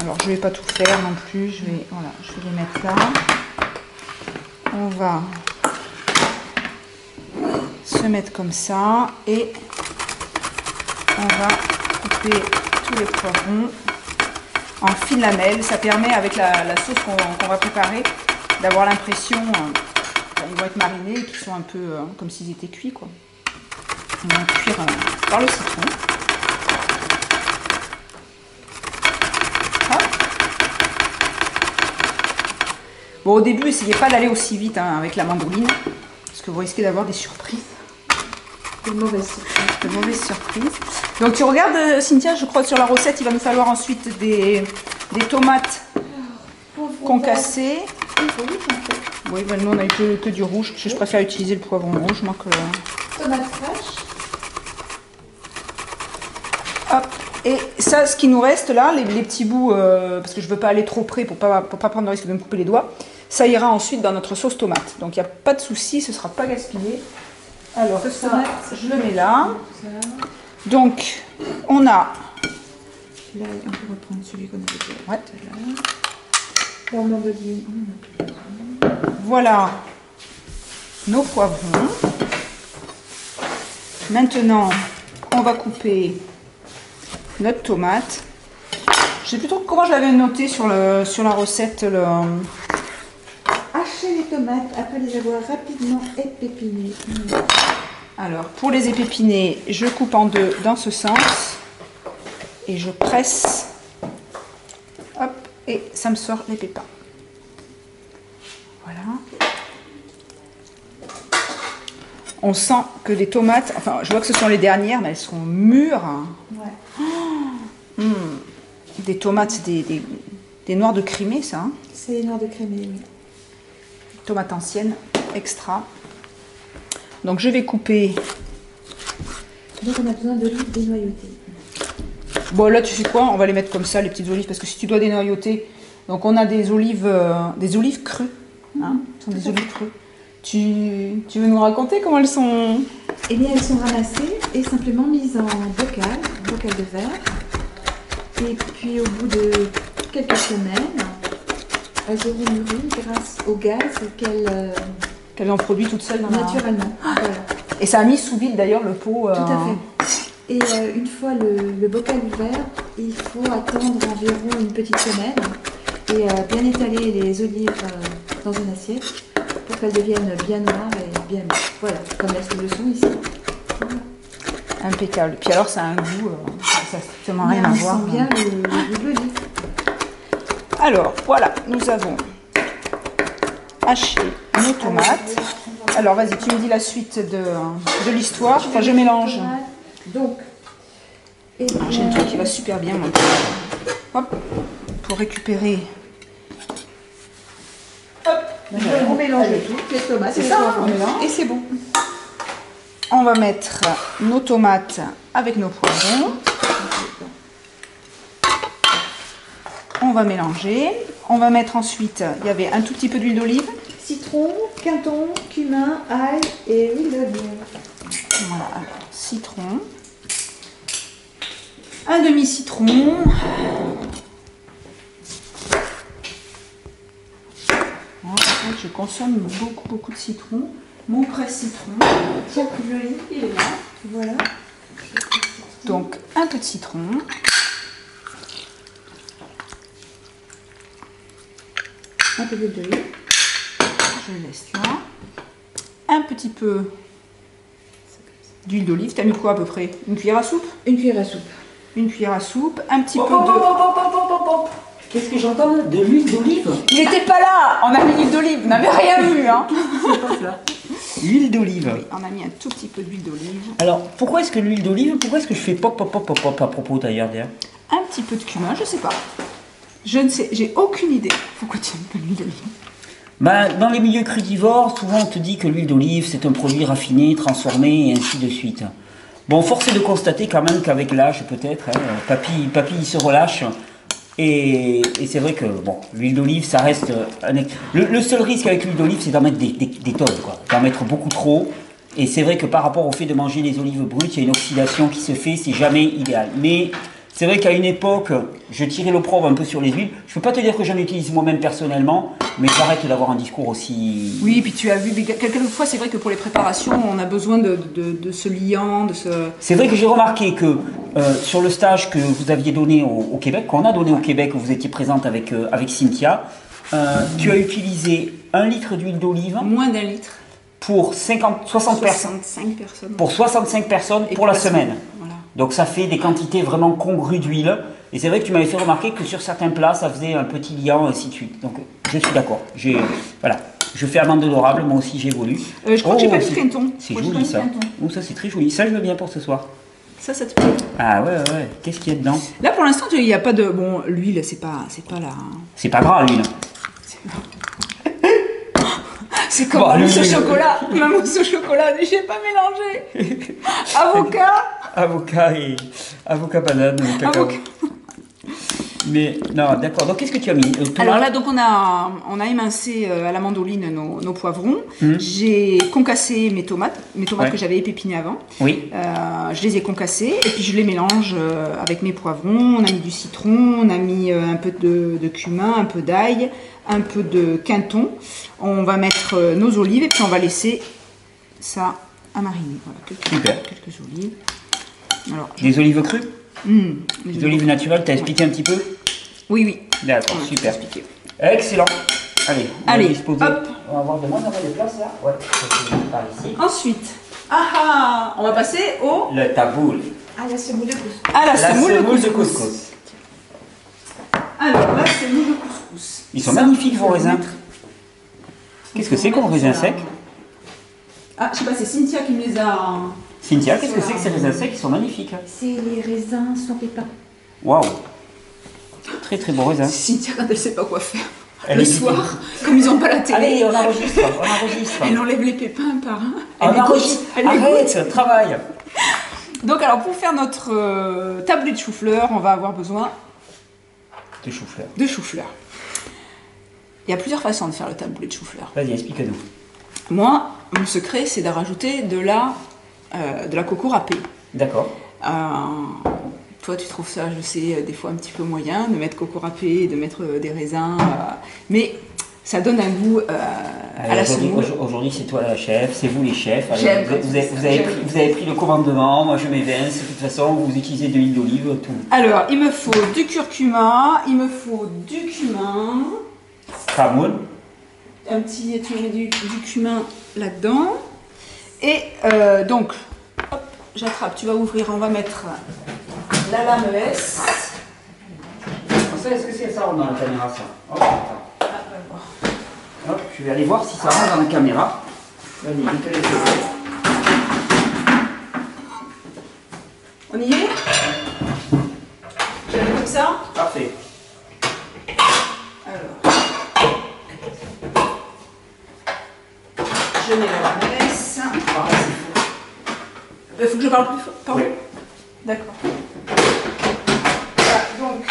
Alors, je ne vais pas tout faire non plus. Je vais les mettre là. On va se mettre comme ça. Et on va couper tous les poivrons en fines lamelles. Ça permet, avec la sauce qu'on va préparer, d'avoir l'impression qu'ils vont être marinés et qu'ils sont un peu comme s'ils étaient cuits, quoi. On va cuire par le citron. Hop. Bon, au début, essayez pas d'aller aussi vite avec la mandoline, parce que vous risquez d'avoir des surprises. De mauvaises surprises. De mauvaises surprises. Donc tu regardes, Cynthia, je crois que sur la recette, il va nous falloir ensuite des tomates concassées. Oui, ben, nous on a eu que du rouge, parce que je préfère utiliser le poivron rouge, moi que... Tomates fraîches. Hop. Et ça, ce qui nous reste là, les petits bouts, parce que je veux pas aller trop près pour pas prendre le risque de me couper les doigts, ça ira ensuite dans notre sauce tomate. Donc il n'y a pas de souci, ce sera pas gaspillé. Alors ça, je le mets là. Donc, on a... Là, on peut reprendre celui qu'on avait fait Ouais. tout à l'heure. La mandoline, on a plus. Voilà nos poivrons. Maintenant, on va couper notre tomate. Je sais plus trop comment je l'avais noté sur la recette. Hacher les tomates après les avoir rapidement épépinées. Alors, pour les épépiner, je coupe en deux dans ce sens et je presse. Hop, et ça me sort les pépins. Voilà. On sent que les tomates, enfin, je vois que ce sont les dernières, mais elles sont mûres. Ouais. Des tomates, c'est des noirs de Crimée, ça. Hein. C'est les noirs de crémé, oui. Tomates anciennes, extra. Donc je vais couper. Donc on a besoin d'olives dénoyautées. Bon là tu sais quoi, on va les mettre comme ça, les petites olives, parce que si tu dois dénoyauter, donc on a des olives crues. Hein, ce sont des olives crues. Tu veux nous raconter comment elles sont? Eh bien elles sont ramassées et simplement mises en bocal de verre. Et puis au bout de quelques semaines, elles auront mûri grâce au gaz Qu'elles ont produit toutes seules dans naturellement. Voilà. Et ça a mis sous vide d'ailleurs le pot. Tout à fait. Et une fois le bocal ouvert, il faut attendre environ une petite semaine et bien étaler les olives dans une assiette pour qu'elles deviennent bien noires et bien mûres. Voilà, comme elles le sont ici. Voilà. Impeccable. Puis alors, ça a un goût, ça n'a strictement rien à on voir. sent bien le goût de l'olive. Alors, voilà, nous avons haché nos tomates. Alors, vas-y, tu me dis la suite de l'histoire. Enfin, je mélange. Donc, et J'ai un truc qui va super bien, moi. Hop, pour récupérer. on mélange tout, les tomates, C'est et les ça, poivrons. on mélange. Et c'est bon. On va mettre nos tomates avec nos poivrons. On va mélanger. On va mettre ensuite, il y avait un tout petit peu d'huile d'olive. Citron, quinton, cumin, ail et huile d'olive. Voilà, alors, citron. Un demi-citron. Voilà, je consomme beaucoup de citron. Mon presse-citron. Tiens, l'olive, il est là. Voilà. Donc, un peu de citron. Un peu d'huile d'olive. Je laisse là. Un petit peu d'huile d'olive. T'as mis quoi à peu près? Une cuillère à soupe? Une cuillère à soupe. Une cuillère à soupe. Un petit Hop, peu hop, hop, de... hop, hop, hop, hop. Qu'est-ce que j'entends? De l'huile d'olive? Il n'était pas là. On a mis l'huile d'olive. Vous n'avez rien vu, hein? L'huile d'olive. Oui, on a mis un tout petit peu d'huile d'olive. Alors, pourquoi est-ce que l'huile d'olive, pourquoi est-ce que je fais pop, pop, pop, pop, pop à propos d'ailleurs? Un petit peu de cumin, je sais pas. Je ne sais, j'ai aucune idée. Pourquoi tu n'aimes pas l'huile d'olive? Ben, dans les milieux crudivores, souvent on te dit que l'huile d'olive c'est un produit raffiné, transformé et ainsi de suite. Bon, force est de constater quand même qu'avec l'âge peut-être, hein, papy il se relâche. Et c'est vrai que bon, l'huile d'olive ça reste... Le seul risque avec l'huile d'olive c'est d'en mettre des tonnes, quoi. D'en mettre beaucoup trop. Et c'est vrai que par rapport au fait de manger les olives brutes, il y a une oxydation qui se fait, c'est jamais idéal. Mais c'est vrai qu'à une époque, je tirais l'opprobre un peu sur les huiles. Je peux pas te dire que j'en utilise moi-même personnellement, mais j'arrête d'avoir un discours aussi... Oui, puis tu as vu, quelquefois c'est vrai que pour les préparations, on a besoin de ce liant, de ce... C'est vrai que j'ai remarqué que sur le stage que vous aviez donné au Québec, qu'on a donné au Québec, où vous étiez présente avec Cynthia, tu as utilisé 1 litre d'huile d'olive Moins d'un litre. pour 60 personnes. 65 personnes. Pour 65 personnes Et pour la semaine. Voilà. Donc ça fait des quantités vraiment congrues d'huile. Et c'est vrai que tu m'avais fait remarquer que sur certains plats, ça faisait un petit liant, ainsi de suite. Donc je suis d'accord. Voilà. Je fais amande honorable, moi aussi j'évolue. Je crois que j'ai pas mis c'est- de quinton. C'est Je crois que j'ai joli pas ça. mis de quinton. Oh, ça c'est très joli. Ça je veux bien pour ce soir. Ça te plaît? Ah ouais. Qu'est-ce qu'il y a dedans? Là pour l'instant, il n'y a pas de... Bon, l'huile, c'est pas la... C'est pas gras l'huile. C'est comme Bon, ma mousse au l'huile. chocolat. Ma mousse au chocolat, j'ai pas mélangé. Avocat. Avocat banane, cacao. Avocat. Mais non, d'accord. Donc qu'est-ce que tu as mis? Tomate. Alors là, donc on a émincé à la mandoline nos poivrons. J'ai concassé mes tomates Ouais. que j'avais épipinées avant. Oui. Je les ai concassées et puis je les mélange avec mes poivrons. On a mis du citron, on a mis un peu de cumin, un peu d'ail, un peu de quinton. On va mettre nos olives et puis on va laisser ça à mariner. Voilà, Super. quelques olives. Alors, Des olives crues? les Des olives naturelles, t'as expliqué un petit peu? Oui. D'accord, On va tout super. expliquer. Excellent. Allez, on Allez, va disposer. hop. On va avoir de moins en moins de place là. Ouais, je vais par ici. Ensuite, on va passer Le taboul. Ah, la semoule de couscous. à la La semoule de semoule de couscous. couscous. Alors, la semoule de couscous. Ils sont Ça, magnifiques vos faut raisins. mettre- Qu'est-ce que c'est comme raisin sec? Ah, je sais pas, c'est Cynthia qui me les a... Cynthia, qu'est-ce que c'est que ces raisins secs? Ils sont magnifiques. C'est les raisins sans pépins. Waouh. Très très beau raisin. Cynthia, quand elle sait pas quoi faire, Elle le est soir, comme ils ont pas la télé, Allez, on enregistre, on enregistre. elle enlève les pépins un par un. On Elle écoute, enregistre. elle écoute. Arrête, travail. Donc alors, pour faire notre tablé de chou-fleur, on va avoir besoin De chou-fleur. de chou-fleur. Il y a plusieurs façons de faire le tablé de chou-fleur. Vas-y, explique-nous. Moi, mon secret, c'est de rajouter de la coco râpée. D'accord. Toi, tu trouves ça, je sais, des fois un petit peu moyen, de mettre coco râpé, de mettre des raisins, mais ça donne un goût à la semoule. Aujourd'hui, c'est toi la chef, c'est vous les chefs. Allez, J'aime vous avez pris le commandement, moi je m'évince. De toute façon, vous utilisez de l'huile d'olive, tout. Alors, il me faut du curcuma, il me faut du cumin, Camoun. tu mets du cumin là-dedans, et donc, hop, j'attrape, tu vas ouvrir, on va mettre la lame S. Ça, est-ce que ça rentre dans la caméra, ça? Hop, attends. Ah, on va voir. Hop, je vais aller voir si ça rentre dans la caméra. Vas-y, je te laisse. On y est? Je la mets comme ça? Parfait. Alors, je mets la lame S. Pareil, c'est faux. Il faut que je parle plus fort. Pardon. Oui. D'accord. Voilà, donc.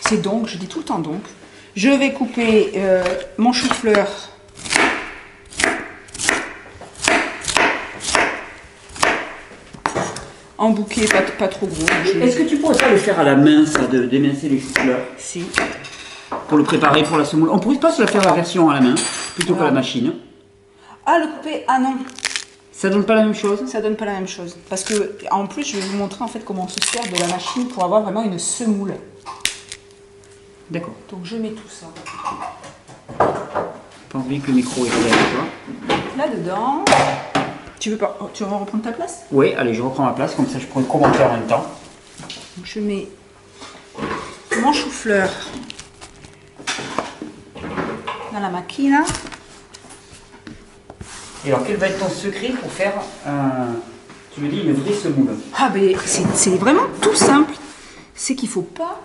C'est donc, je dis tout le temps donc. Je vais couper mon chou-fleur. En bouquet, pas trop gros. Est-ce que tu pourrais pas le faire à la main, ça, de d'émincer les choux-fleurs? Si. Pour le préparer pour la semoule. On pourrait pas se la faire la version à la main, plutôt qu'à la machine. Ah, le couper? Ah non. Ça donne pas la même chose? Ça donne pas la même chose. Parce que, en plus, je vais vous montrer en fait comment on se sert de la machine pour avoir vraiment une semoule. D'accord. Donc je mets tout ça Pas envie que le micro est avec toi. là-dedans. Tu veux pas, tu vas reprendre ta place? Oui, allez, je reprends ma place, comme ça je pourrais commenter en même temps. Donc je mets mon chou-fleur dans la machine. Et alors, quel va être ton secret pour faire, tu me dis, une vraie semoule? Ah ben c'est vraiment tout simple. C'est qu'il faut pas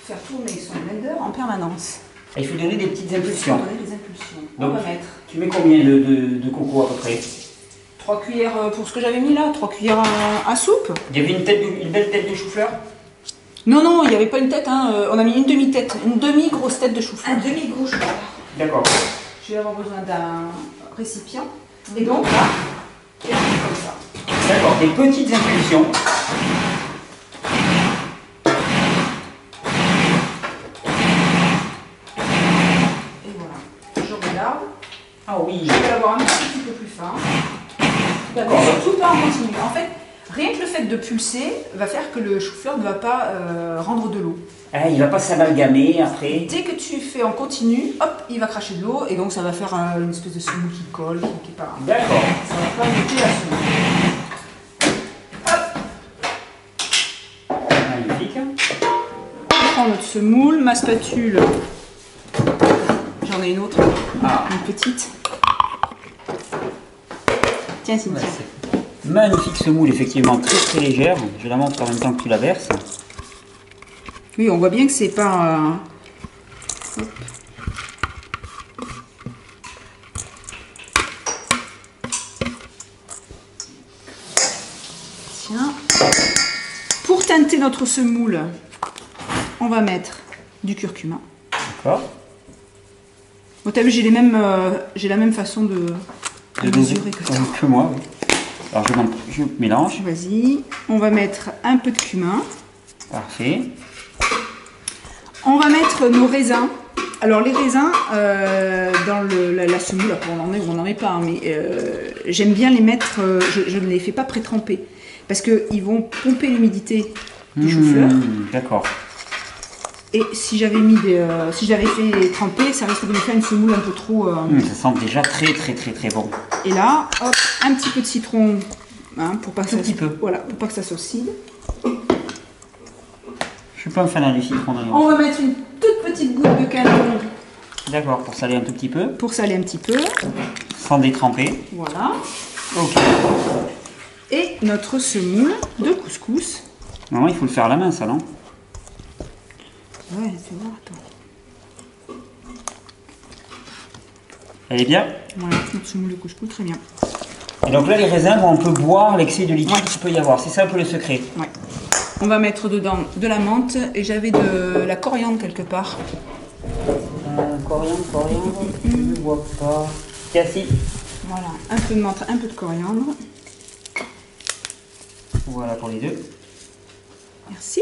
faire tourner son blender en permanence. Il faut donner des petites Il faut impulsions. donner des impulsions. On Donc, va mettre tu mets combien de coco à peu près? 3 cuillères pour ce que j'avais mis là, 3 cuillères à soupe. Il y avait une belle tête de chou-fleur? Non, non, il n'y avait pas une tête, hein. On a mis une demi-tête, une demi-grosse tête de chou-fleur. Un demi-gros chou. D'accord. Je vais avoir besoin d'un récipient. Et donc là, je vais faire comme ça. D'accord, des petites impulsions. Et voilà, je regarde. Ah oui. Je vais l'avoir un petit peu plus fin. D'accord. Tout pas en continu. En fait, rien que le fait de pulser va faire que le chou-fleur ne va pas rendre de l'eau. Ah, il va pas s'amalgamer après. Dès que tu fais en continu, hop, il va cracher de l'eau et donc ça va faire une espèce de semoule qui colle, qui est pas. D'accord. Ça va pas monter la semoule. Hop, Magnifique. on prend notre semoule, ma spatule. J'en ai une autre, Ah. une petite. Tiens, Cynthia. Ouais, c'est magnifique semoule, effectivement, très très légère. Je la montre en même temps que tu la verses. Oui, on voit bien que c'est pas. Hop. Tiens. Pour teinter notre semoule, on va mettre du curcuma. D'accord. Bon, t'as vu, j'ai la même façon de mesurer que toi. Que moi, oui. Alors je mélange. Vas-y. On va mettre un peu de cumin. Parfait. On va mettre nos raisins. Alors les raisins, dans la semoule, après on en est ou on n'en est pas, hein, mais j'aime bien les mettre, je ne les fais pas pré-tremper, parce qu'ils vont pomper l'humidité du chou-fleur. D'accord. Et si j'avais fait tremper, ça risque de me faire une semoule un peu trop... Ça sent déjà très très très très bon. Et là, hop, un petit peu de citron, hein, pour pas que Tout ça, petit peu. Voilà, pour pas que ça s'oxyde. Je suis pas un fan du citron d'ailleurs. On va mettre une toute petite goutte de canon D'accord, pour saler un tout petit peu, pour saler un petit peu. sans détremper. Voilà. Ok. Et notre semoule de couscous. Normalement, il faut le faire à la main, ça, non? Ouais, tu vois, attends. Elle est bien. Voilà, notre semoule de couscous, très bien. Et donc là, les raisins, on peut boire l'excès de liquide qu'il peut y avoir. C'est ça un peu le secret. Ouais. On va mettre dedans de la menthe et j'avais de la coriandre quelque part. Coriandre, je ne vois pas. Tiens, si. Voilà, un peu de menthe, un peu de coriandre. Voilà pour les deux. Merci.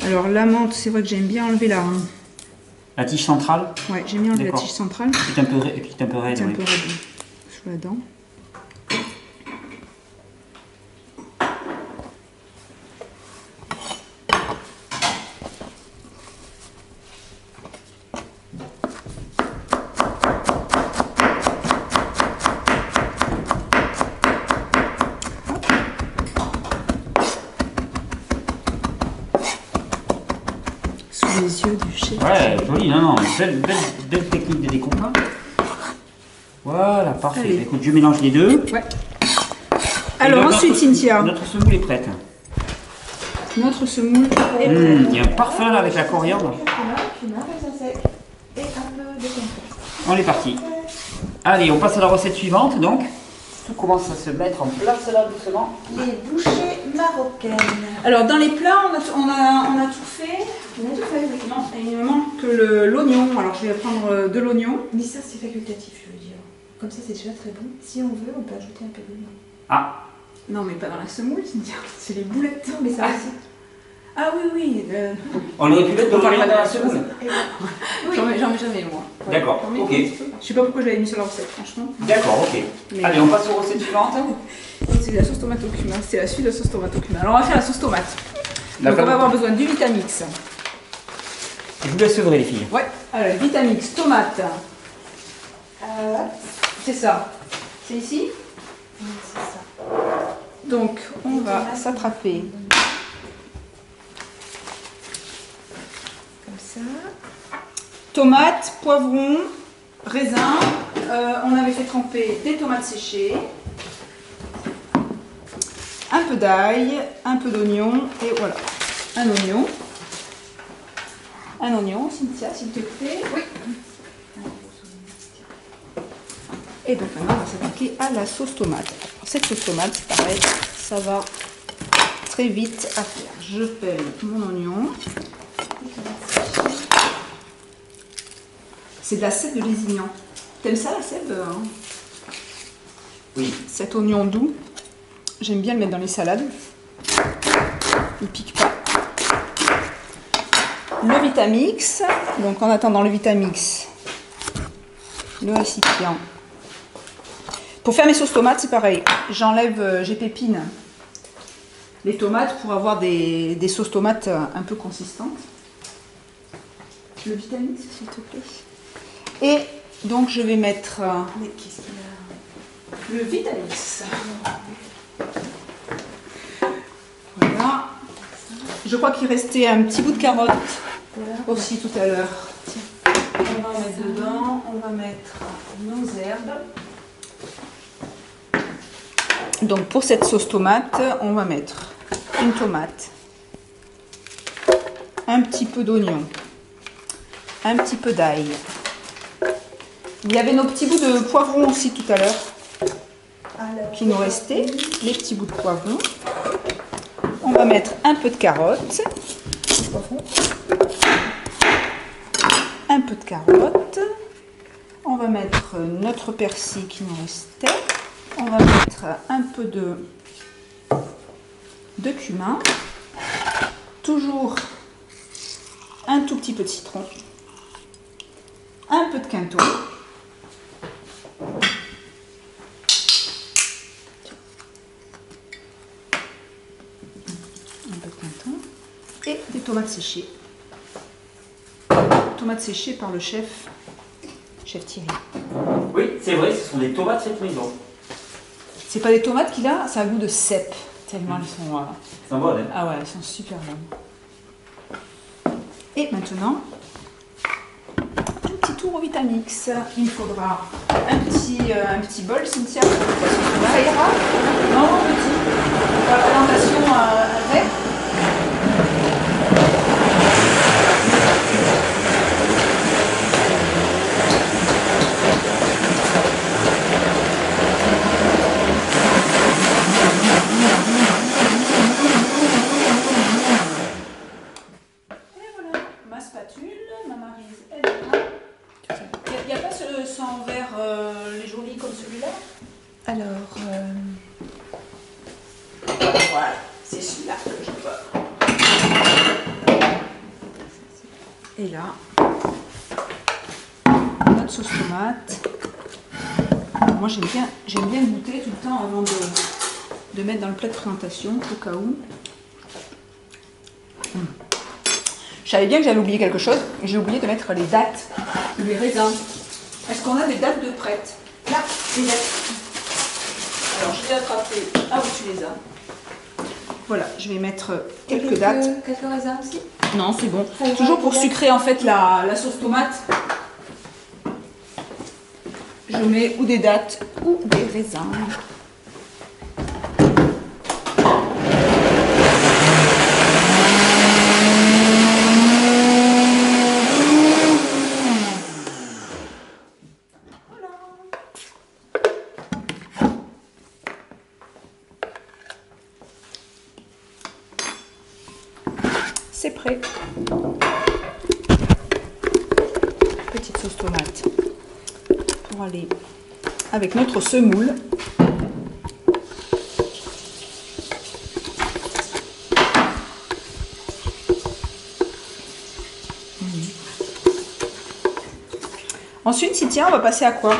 Alors la menthe, c'est vrai que j'aime bien enlever La tige centrale, Ouais, j'aime bien enlever la D'accord. tige centrale. petite un peu, petite un peu raide. C'est un Oui. peu raide sous la dent. non, non, belle technique de découpe. Voilà, parfait. Allez. Écoute, je mélange les deux. Ouais. Alors donc, ensuite, Cynthia, Notre semoule est prête. notre semoule est prête. Il y a un parfum là avec la coriandre. Cumin, raisin sec et un peu de compost. On est parti. Allez, on passe à la recette suivante donc. Tout commence à se mettre en place là doucement. Les bouchées marocaines. Alors dans les plats, on a tout fait. On a tout fait, oui. Non, il me manque que l'oignon. Alors je vais prendre de l'oignon. Mais ça, c'est facultatif, je veux dire. Comme ça, c'est déjà très bon. Si on veut, on peut ajouter un peu d'oignon. Ah, Non, mais pas dans la semoule, Cynthia. C'est les boulettes. Non, mais ça aussi. Ah oui, oui. on aurait pu mettre de l'oignon dans la semoule. J'en mets jamais, moi. D'accord, J'en mets ok. un petit peu. Je sais pas pourquoi je l'avais mis sur la recette, franchement. D'accord, ok. Mais- Allez, on passe aux recettes suivantes. C'est la sauce tomate au cumin. C'est la suite de la sauce tomate au cumin. Alors on va faire la sauce tomate. La Donc on va femme- avoir besoin du Vitamix. Je vous laisse œuvrer les filles. Ouais. Alors Vitamix, tomate. C'est ça. C'est ici. Oui, c'est ça. Donc on va s'attraper Comme ça. tomates, poivrons, raisins. On avait fait tremper des tomates séchées. Un peu d'ail, un peu d'oignon et voilà. Un oignon. Un oignon, Cynthia, s'il te plaît. Oui. Et donc maintenant, on va s'attaquer à la sauce tomate. Alors, cette sauce tomate, c'est pareil, ça va très vite à faire. Je pèle mon oignon. C'est de la sève de lézignan. T'aimes ça la sève hein? Oui. Cet oignon doux, j'aime bien le mettre dans les salades. Il pique pas. Le Vitamix. Donc en attendant le Vitamix, le récipient. Pour faire mes sauces tomates, c'est pareil. J'enlève, j'épépine les tomates pour avoir des sauces tomates un peu consistantes. Le Vitamix, s'il te plaît. Et donc je vais mettre Mais qu'est-ce qu'il a? le Vitamix. Voilà. Je crois qu'il restait un petit bout de carotte Voilà. aussi tout à l'heure. On va en mettre dedans. On va mettre nos herbes. Donc pour cette sauce tomate, on va mettre une tomate, un petit peu d'oignon, un petit peu d'ail. Il y avait nos petits bouts de poivron aussi tout à l'heure Alors, qui nous restaient, les petits bouts de poivron. On va mettre un peu de carotte, un peu de carotte. On va mettre notre persil qui nous restait. On va mettre un peu de cumin. Toujours un tout petit peu de citron. Un peu de quinton. Un peu de quinton. Et des tomates séchées. Tomates séchées par le chef Thierry. Oui, c'est vrai, ce sont des tomates cette maison. C'est pas des tomates qu'il a, ça a goût de cèpe. Tellement elles sont. C'est un bon, hein. Ah ouais, elles sont super bonnes. Et maintenant, un petit tour au Vitamix. Il me faudra un petit bol, Cynthia. Ça ira? Non, petit. Pour la présentation avec. Ma spatule, ma maryse, elle est là. Il n'y a pas ce en verre les jolis comme celui-là? Alors, Voilà, c'est celui-là que je veux. Et là, notre sauce tomate. Moi j'aime bien goûter tout le temps avant de mettre dans le plat de présentation au cas où. Je savais bien que j'avais oublié quelque chose. J'ai oublié de mettre les dates, les raisins. Est-ce qu'on a des dates de prête? Là, les dates. Alors, je l'ai attrapé. Ah oui, tu les as. Voilà, je vais mettre quelques dates. Quelques raisins aussi. Non, c'est bon. Ça ira Toujours pour bien. sucrer en fait la sauce tomate, je mets ou des dattes ou des raisins. C'est prêt. Petite sauce tomate pour aller avec notre semoule. Ensuite, Cynthia, on va passer à quoi?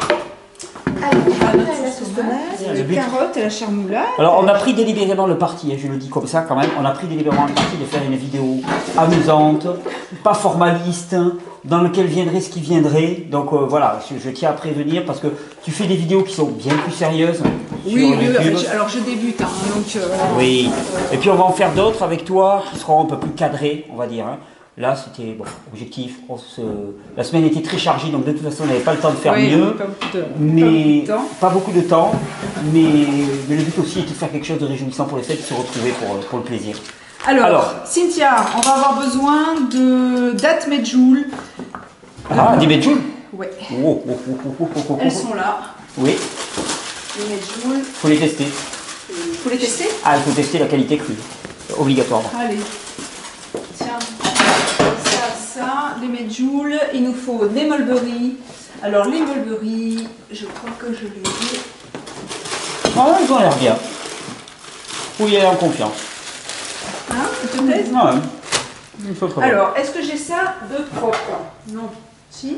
Alors, À notre après la sauce sauce tomate, tomate. Le les but. carottes et la charmoulade. Alors on a pris délibérément le parti, je le dis comme ça quand même, on a pris délibérément le parti de faire une vidéo amusante, pas formaliste, dans laquelle viendrait ce qui viendrait. Donc voilà, je tiens à prévenir parce que tu fais des vidéos qui sont bien plus sérieuses. Oui, sur YouTube. oui, alors je débute, hein, donc... Oui, et puis on va en faire d'autres avec toi qui seront un peu plus cadrés, on va dire. Hein. Là, c'était bon, objectif. La semaine était très chargée, donc de toute façon, on n'avait pas le temps de faire oui, mieux. mais Pas beaucoup de temps. Mais le but aussi est de faire quelque chose de réjouissant pour les fêtes, de se retrouver pour le plaisir. Alors, Cynthia, on va avoir besoin de dattes medjool. Ah, des medjool. Ouais, Oh, oh, oh, oh, oh, oh, oh. elles sont là. Oui, Les medjool. faut les tester. Faut les tester? Ah, il faut tester la qualité crue. Obligatoirement. Allez. Tiens, ça, les medjool. Il nous faut des mulberry. Alors, les mulberry, je crois que je les ai. Ah, ils ont l'air bien. Faut y aller en confiance. Hein, ça te plaît? Ouais. Il faut très bien. Alors, est-ce que j'ai ça de propre? Non. Si?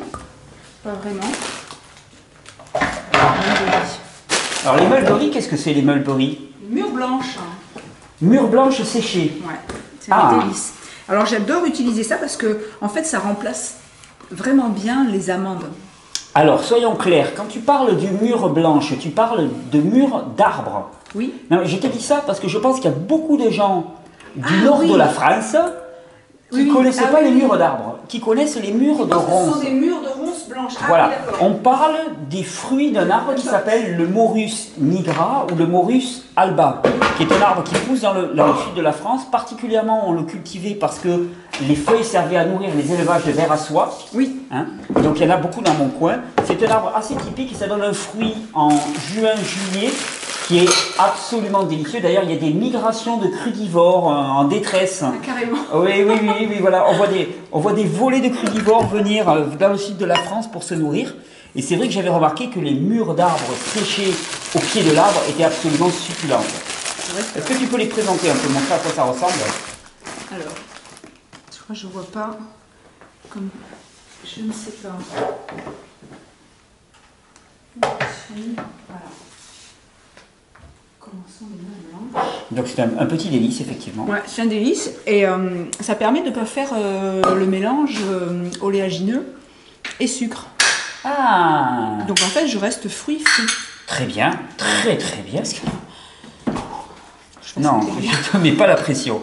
Pas vraiment. Mulberry. Alors, les mulberry, qu'est-ce que c'est les mulberry? Mûre blanche. Mûre blanche séchée. Ouais, c'est Ah. un délice. Alors j'adore utiliser ça parce que en fait ça remplace vraiment bien les amandes. Alors, soyons clairs, quand tu parles du mûre blanche, tu parles de mûre d'arbre. Oui. Non, je te dis ça parce que je pense qu'il y a beaucoup de gens du Ah, nord oui. de la France qui ne Oui, connaissent ah pas oui, les oui. mûres d'arbre, qui connaissent les mûres de Ce sont ronces. des mûres de ronces blanches. Ah, Voilà, oui, d'accord. on parle des fruits d'un arbre qui s'appelle le Morus nigra ou le Morus alba, qui est un arbre qui pousse dans le sud de la France. Particulièrement, on le cultivait parce que les feuilles servaient à nourrir les élevages de vers à soie. Oui. Hein. Donc il y en a beaucoup dans mon coin. C'est un arbre assez typique et ça donne un fruit en juin-juillet qui est absolument délicieux. D'ailleurs, il y a des migrations de crudivores en détresse. Ah, carrément. Oui, voilà. On voit des volées de crudivores venir dans le sud de la France pour se nourrir. Et c'est vrai que j'avais remarqué que les mûres d'arbres séchées au pied de l'arbre étaient absolument succulentes. C'est vrai que- Est-ce que tu peux les présenter un peu, montrer à quoi ça ressemble? Alors, je crois que je vois pas comme je ne sais pas. Voilà. Commençons les mains blanches. Donc c'est un petit délice, effectivement. Ouais, c'est un délice et ça permet de ne pas faire le mélange oléagineux et sucre. Ah, Donc en fait, je reste fruit frit. très bien, très bien. Je Non, pense que c'est bien. je te mets pas la pression.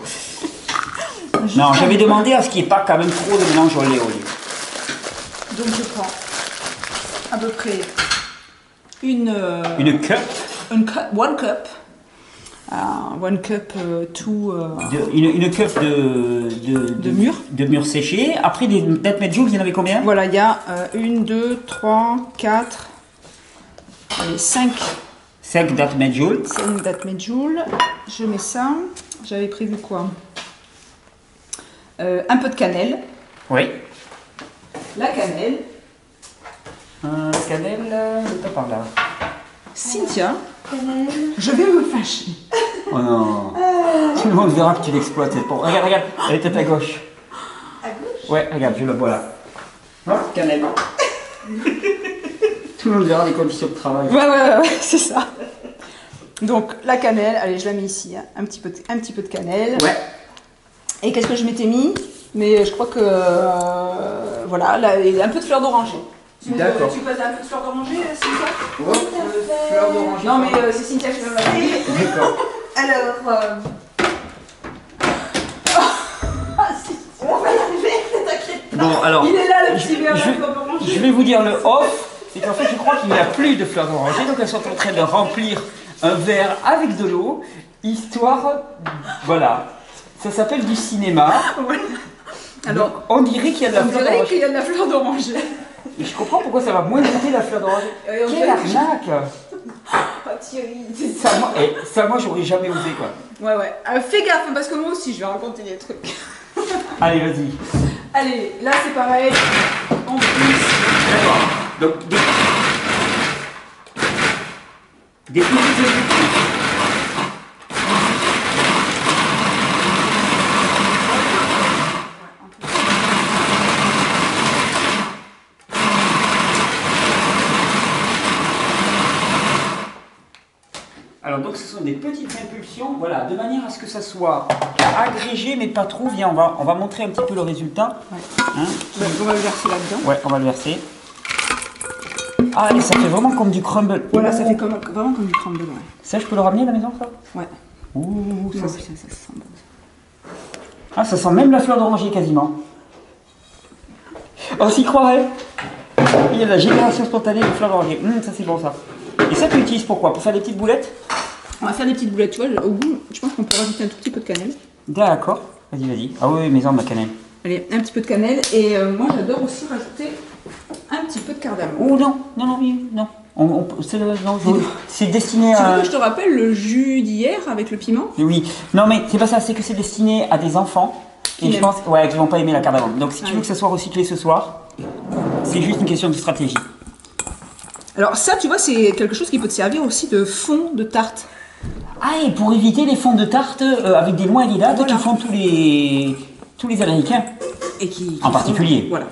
Je Non, prends- j'avais demandé à ce qu'il n'y ait pas quand même trop de mélange olé. Donc je prends à peu près une Cup, one cup. One cup to une cup de mûre. de mûre séchée. Après, des dattes medjool, il y en avait combien? Voilà, il y a 1, 2, 3, 4, 5 5 dattes medjool. dates medjool. Je mets ça. J'avais prévu quoi? Un peu de cannelle. Oui. La cannelle. Cannelle, pas par là. Cynthia, Cannelle. je vais me fâcher. Oh non. Tout le monde verra que tu l'exploites cette porte. Regarde, elle est peut-être à gauche. À gauche. Ouais, regarde, je la vois là. Hop, cannelle. Tout le monde verra les conditions de travail. Ouais, c'est ça. Donc la cannelle, allez, je la mets ici, hein. Un petit peu de cannelle. Ouais. Et qu'est-ce que je m'étais mis? Mais je crois que voilà, là, il y a un peu de fleur d'oranger. D'accord. Tu passes un peu de fleur d'oranger, Cynthia? Fleur d'oranger. Non, mais c'est Cynthia qui va me la dire. D'accord. Alors, Ah, si. on Bon, alors, Il est là, le petit verre. je vais vous dire le off, c'est qu'en fait, je crois qu'il n'y a plus de fleurs d'oranger, donc elles sont en train de remplir un verre avec de l'eau, histoire, voilà, ça s'appelle du cinéma. Voilà. Alors, donc, on dirait qu'il y a de la fleur d'oranger. qu'il y a de la fleur d'oranger. Et je comprends pourquoi ça va moins monter la fleur d'oranger. Quelle arnaque! Oh Thierry. Ça, moi, j'aurais jamais osé, quoi. Ouais. Fais gaffe, parce que moi aussi, je vais raconter des trucs. Allez, vas-y. Allez, là c'est pareil. En plus. D'accord. Donc, des petites études. Alors donc ce sont des petites impulsions, voilà, de manière à ce que ça soit agrégé mais pas trop. Viens, on va montrer un petit peu le résultat. Ouais. Hein, On va le verser là-dedans. ouais, on va le verser. Ah, et ça fait vraiment comme du crumble. Voilà, ça fait vraiment comme du crumble. Ouais. Ça, je peux le ramener à la maison, ça? Ouais. Ouh, Ça ça, sent bon. ah, ça sent même la fleur d'oranger quasiment. On s'y croirait. Il y a de la génération spontanée de fleurs d'oranger. Ça c'est bon ça. Et ça tu l'utilises pourquoi? Pour faire des petites boulettes? On va faire des petites boulettes, tu vois, au goût, je pense qu'on peut rajouter un tout petit peu de cannelle. D'accord. Vas-y. Ah oui, maison ma cannelle. Allez, un petit peu de cannelle, et moi j'adore aussi rajouter un petit peu de cardamome. Oh non. C'est destiné Tu veux à... que je te rappelle le jus d'hier avec le piment? Oui. Non mais c'est pas ça, c'est que c'est destiné à des enfants. Et je pense qu'ils vont pas aimer la cardamome. Donc si tu veux que ça soit recyclé ce soir, c'est juste une question de stratégie. Alors ça, tu vois, c'est quelque chose qui peut te servir aussi de fond de tarte. Ah, et pour éviter les fonds de tarte avec des noix et des dattes qui font tous les Américains. Et qui en particulier. Voilà.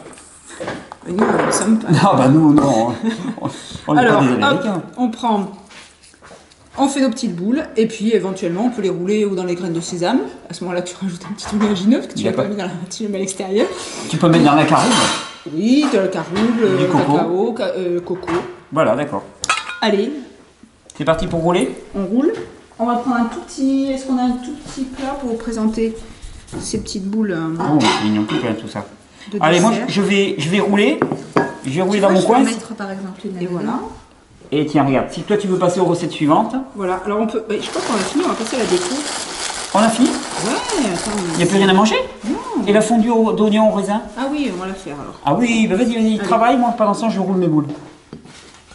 Et nous, on ne sommes pas. Non, bah nous, non. On n'est pas des Américains. Hop, on fait nos petites boules, et puis éventuellement on peut les rouler ou dans les graines de sésame. À ce moment-là, tu rajoutes un petit oléagineux que tu n'as pas mis dans tu le mets à l'extérieur. Tu peux mettre dans la caroube. Oui, de la caroube, du cacao, coco. Voilà, d'accord. Allez. C'est parti pour rouler? On roule. On va prendre un tout petit... Est-ce qu'on a un tout petit plat pour vous présenter ces petites boules Oh, c'est mignon tout plein tout ça. Allez, moi je vais rouler. Je vais rouler dans mon coin. Mettre par exemple une Et voilà. Et tiens, regarde, si toi tu veux passer aux recettes suivantes. Voilà, alors on peut... Je crois qu'on a fini, on va passer à la déco. On a fini? Ouais, attends. Il n'y a plus rien à manger? Non. Et la fondue d'oignon au raisin? Ah oui, on va la faire alors. Ah oui, bah vas-y, travaille, moi pendant ce temps je roule mes boules.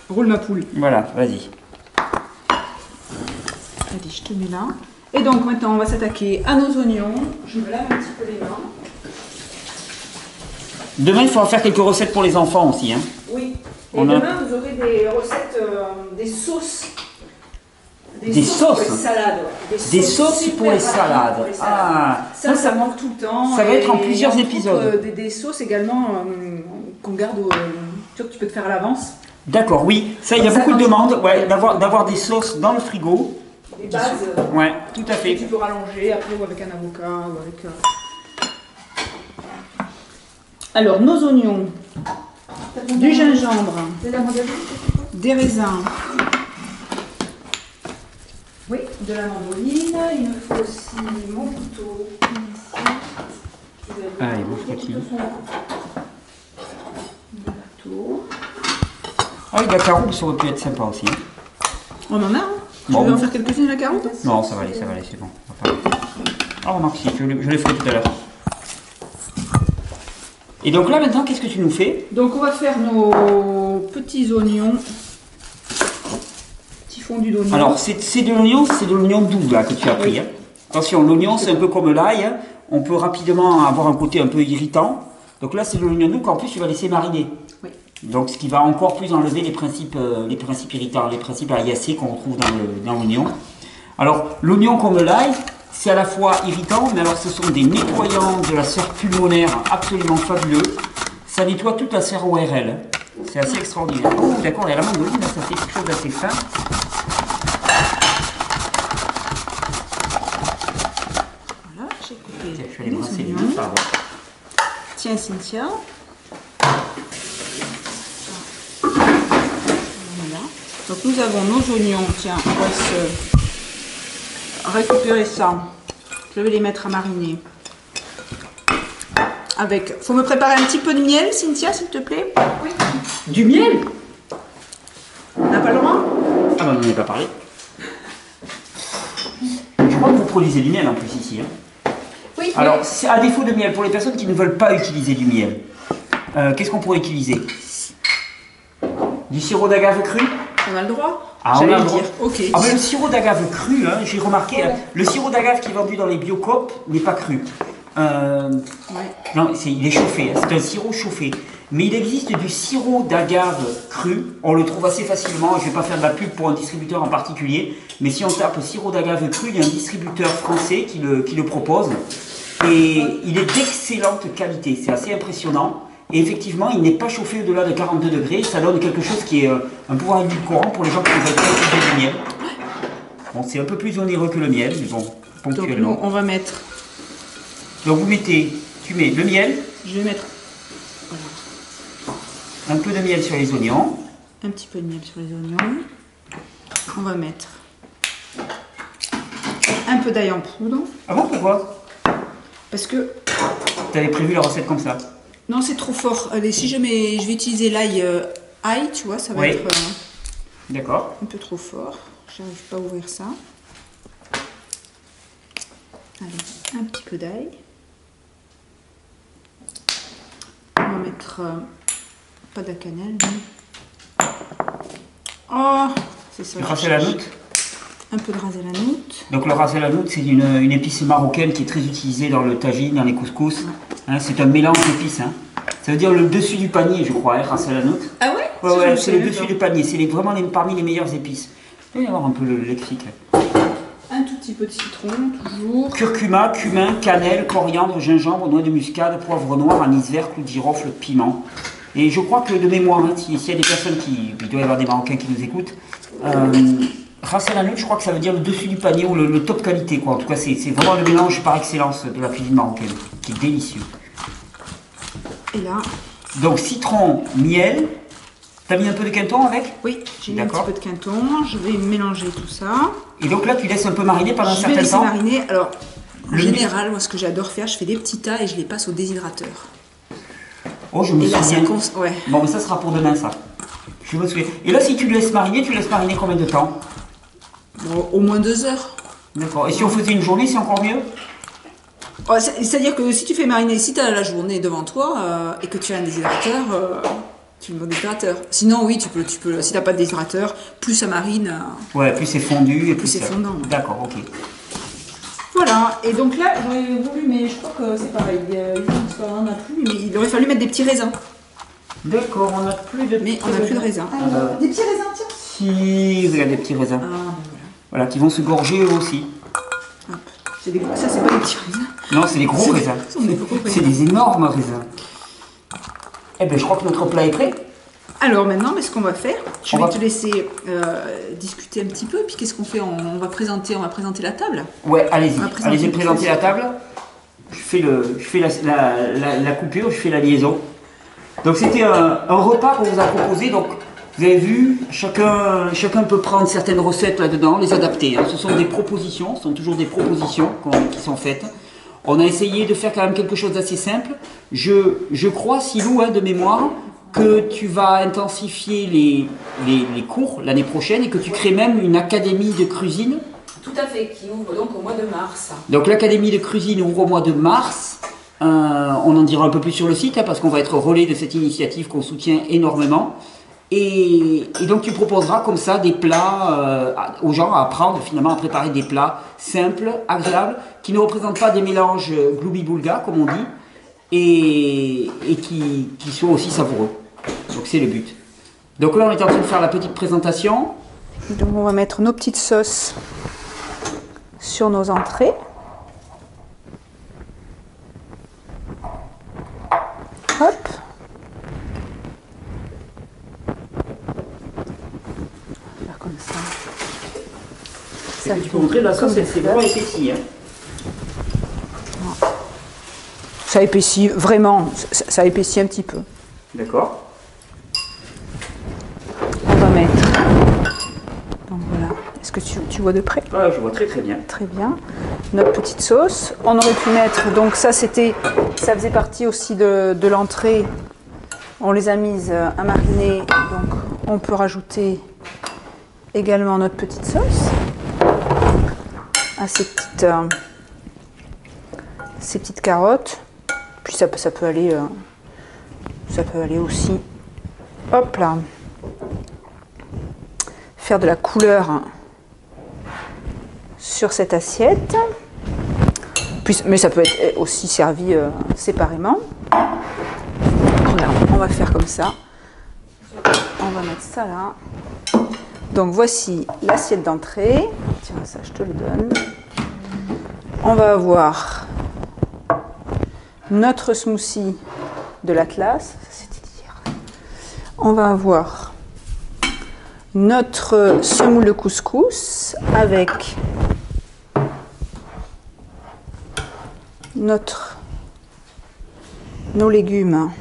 Roule ma poule. Voilà, vas-y. Allez, je te mets là. Et donc maintenant on va s'attaquer à nos oignons. Je me lave un petit peu les mains. Demain il faudra faire quelques recettes pour les enfants aussi. Hein. Oui. Et demain vous aurez des recettes, des sauces. Des sauces pour les salades. Des sauces pour les salades. Ah, ça manque tout le temps. Ça va être en plusieurs épisodes. Des sauces également qu'on garde tu peux te faire à l'avance. D'accord, oui. Ça, il y a beaucoup de demandes d'avoir des sauces dans le frigo. Des bases. Ouais, tout à fait. Tu peux rallonger après ou avec un avocat ou avec... Alors, nos oignons, du gingembre, des raisins, oui, de la mandoline, il me faut aussi mon couteau. Allez, bon petit. Ah oui, la caroube, ça aurait pu être sympa aussi. On en a, hein? Tu veux en faire quelques-unes à la caroube? Non, ça va aller, c'est bon. Ah, remarque, si, je les ferai tout à l'heure. Et donc là, maintenant, qu'est-ce que tu nous fais? Donc, on va faire nos petits oignons. Petit fondu d'oignon. Alors, c'est de l'oignon doux, là, que tu as pris. Oui. Hein. Attention, l'oignon, c'est un peu comme l'ail. Hein. On peut rapidement avoir un côté un peu irritant. Donc là, c'est de l'oignon doux qu'en plus, tu vas laisser mariner. Oui. Donc, ce qui va encore plus enlever les principes irritants, les principes aliacés qu'on retrouve dans l'oignon. Alors, l'oignon comme l'ail, c'est à la fois irritant, mais alors ce sont des nettoyants de la sphère pulmonaire absolument fabuleux. Ça nettoie toute la sphère ORL. C'est assez extraordinaire. Oh, d'accord, il y a la mandoline, ça fait quelque chose d'assez fin. Voilà, j'ai coupé. Je vais aller brasser les mains, pardon. Tiens, Cynthia. Voilà. Donc nous avons nos oignons. Tiens, on va se récupérer ça. Je vais les mettre à mariner. avec... Faut me préparer un petit peu de miel, Cynthia, s'il te plaît. Oui. Du miel? On n'a pas le droit? Ah bah on n'en a pas parlé. Je crois que vous produisez du miel en plus ici. Hein. Oui. Alors, à défaut de miel, pour les personnes qui ne veulent pas utiliser du miel, qu'est-ce qu'on pourrait utiliser? Du sirop d'agave cru? On a le droit? Ah, on J'allais a le le droit. dire. Ok. Ah ben, le sirop d'agave cru, hein, j'ai remarqué, le sirop d'agave qui est vendu dans les Biocoop n'est pas cru. Ouais. Non, il est chauffé, hein, c'est un sirop chauffé. Mais il existe du sirop d'agave cru, on le trouve assez facilement, je ne vais pas faire de la pub pour un distributeur en particulier, mais si on tape sirop d'agave cru, il y a un distributeur français qui le propose, et il est d'excellente qualité, c'est assez impressionnant, et effectivement il n'est pas chauffé au-delà de 42 degrés, ça donne quelque chose qui est un pouvoir édulcorant pour les gens qui veulent pas utiliser du miel. Bon, c'est un peu plus onéreux que le miel, mais bon, Donc ponctuellement. nous, on va mettre... Donc tu mets le miel, Je vais mettre un peu de miel sur les oignons. un petit peu de miel sur les oignons. On va mettre un peu d'ail en poudre. Ah bon, pourquoi? Parce que... Tu avais prévu la recette comme ça? Non, c'est trop fort. Allez, si je vais utiliser l'ail ail, tu vois, ça va Oui. être D'accord. un peu trop fort. J'arrive pas à ouvrir ça. Allez, un petit peu d'ail. On va mettre pas de la cannelle. Mais... Oh, c'est ça. Le ras el hanout. Un peu de ras el hanout. Donc le ras el hanout, c'est une épice marocaine qui est très utilisée dans le tagine, dans les couscous. Hein, c'est un mélange d'épices. Hein. Ça veut dire le dessus du panier, je crois, hein, ras el hanout. Ah ouais? Ouais, ouais, c'est le dessus du panier. C'est vraiment parmi les meilleures épices. Il va y avoir un peu le lexique. Un tout petit peu de citron, toujours. Curcuma, cumin, cannelle, coriandre, gingembre, noix de muscade, poivre noir, anis vert, clou de girofle, piment. Et je crois que de mémoire, hein, s'il y a des personnes il doit y avoir des Marocains qui nous écoutent, ras el hanout, je crois que ça veut dire le dessus du panier ou le top qualité, quoi. En tout cas, c'est vraiment le mélange par excellence de la cuisine marocaine, qui est délicieux. Et là, Donc citron, miel. T'as mis un peu de quinton avec? oui, j'ai mis un petit peu de quinton. Je vais mélanger tout ça. Et donc là, tu laisses un peu mariner pendant un Je vais certain laisser temps. mariner. Alors, en Le général, moi, ce que j'adore faire, je fais des petits tas et je les passe au déshydrateur. Oh, je me Et là, ça souviens. ouais. Bon, mais ça sera pour demain, ça. Je me souviens. Et là, si tu le laisses mariner, tu laisses mariner combien de temps? Bon, au moins 2 heures. D'accord. Et si on faisait une journée, c'est encore mieux? Oh, c'est-à-dire que si tu fais mariner, si tu as la journée devant toi et que tu as un déshydrateur, tu le mets au déshydrateur. Sinon, oui, tu peux si tu n'as pas de déshydrateur, plus ça marine, Ouais, plus c'est fondu et plus c'est fondant. D'accord, ok. Voilà, et donc là, j'aurais voulu, mais je crois que c'est pareil, on n'a plus, mais il aurait fallu mettre des petits raisins. D'accord, on n'a plus de Mais on n'a plus de raisins. Alors, des petits raisins, tiens. Si, regarde les petits raisins. Ah, ben Voilà, qui vont se gorger eux aussi. voilà. Hop. Ça, c'est pas des petits raisins. Non, c'est des gros raisins. Ce sont des gros raisins. C'est des énormes raisins. Eh bien, je crois que notre plat est prêt. Alors maintenant, mais ce qu'on va faire, je On vais va- te laisser discuter un petit peu, puis qu'est-ce qu'on fait? On va présenter la table. Ouais, allez-y. On va présenter Allez-y, le présentez la table. Je fais la coupure, je fais la liaison. Donc c'était un repas qu'on vous a proposé. Donc vous avez vu, chacun peut prendre certaines recettes là-dedans, les adapter. Hein. Ce sont des propositions, ce sont toujours des propositions qui sont faites. On a essayé de faire quand même quelque chose d'assez simple. Je crois, Silou, hein, de mémoire, que tu vas intensifier les cours l'année prochaine et que tu crées même une académie de cuisine. Tout à fait, qui ouvre donc au mois de mars. Donc l'académie de cuisine ouvre au mois de mars. On en dira un peu plus sur le site hein, parce qu'on va être relais de cette initiative qu'on soutient énormément. Et donc tu proposeras comme ça des plats aux gens à apprendre finalement à préparer des plats simples, agréables, qui ne représentent pas des mélanges gloubi-boulga comme on dit et qui soient aussi savoureux. Donc c'est le but. Donc là on est en train de faire la petite présentation. Donc on va mettre nos petites sauces sur nos entrées. Hop. On va faire comme ça. Ça Tu peux montrer la sauce, comme c'est vraiment épaissie. Hein. Ça épaissit vraiment, ça épaissit un petit peu. D'accord. On va mettre. Donc voilà. Est-ce que tu vois de près? Ah, je vois très très bien. Très bien. Notre petite sauce. On aurait pu mettre, donc ça c'était ça faisait partie aussi de l'entrée. On les a mises à mariner, donc on peut rajouter également notre petite sauce à ces petites carottes. Puis ça peut aller aussi, hop là, faire de la couleur sur cette assiette. Puis, mais ça peut être aussi servi séparément. Regarde, on va faire comme ça. On va mettre ça là. Donc voici l'assiette d'entrée. Tiens, ça je te le donne. On va avoir notre smoothie de l'Atlas. C'était hier. On va avoir notre semoule de couscous avec nos légumes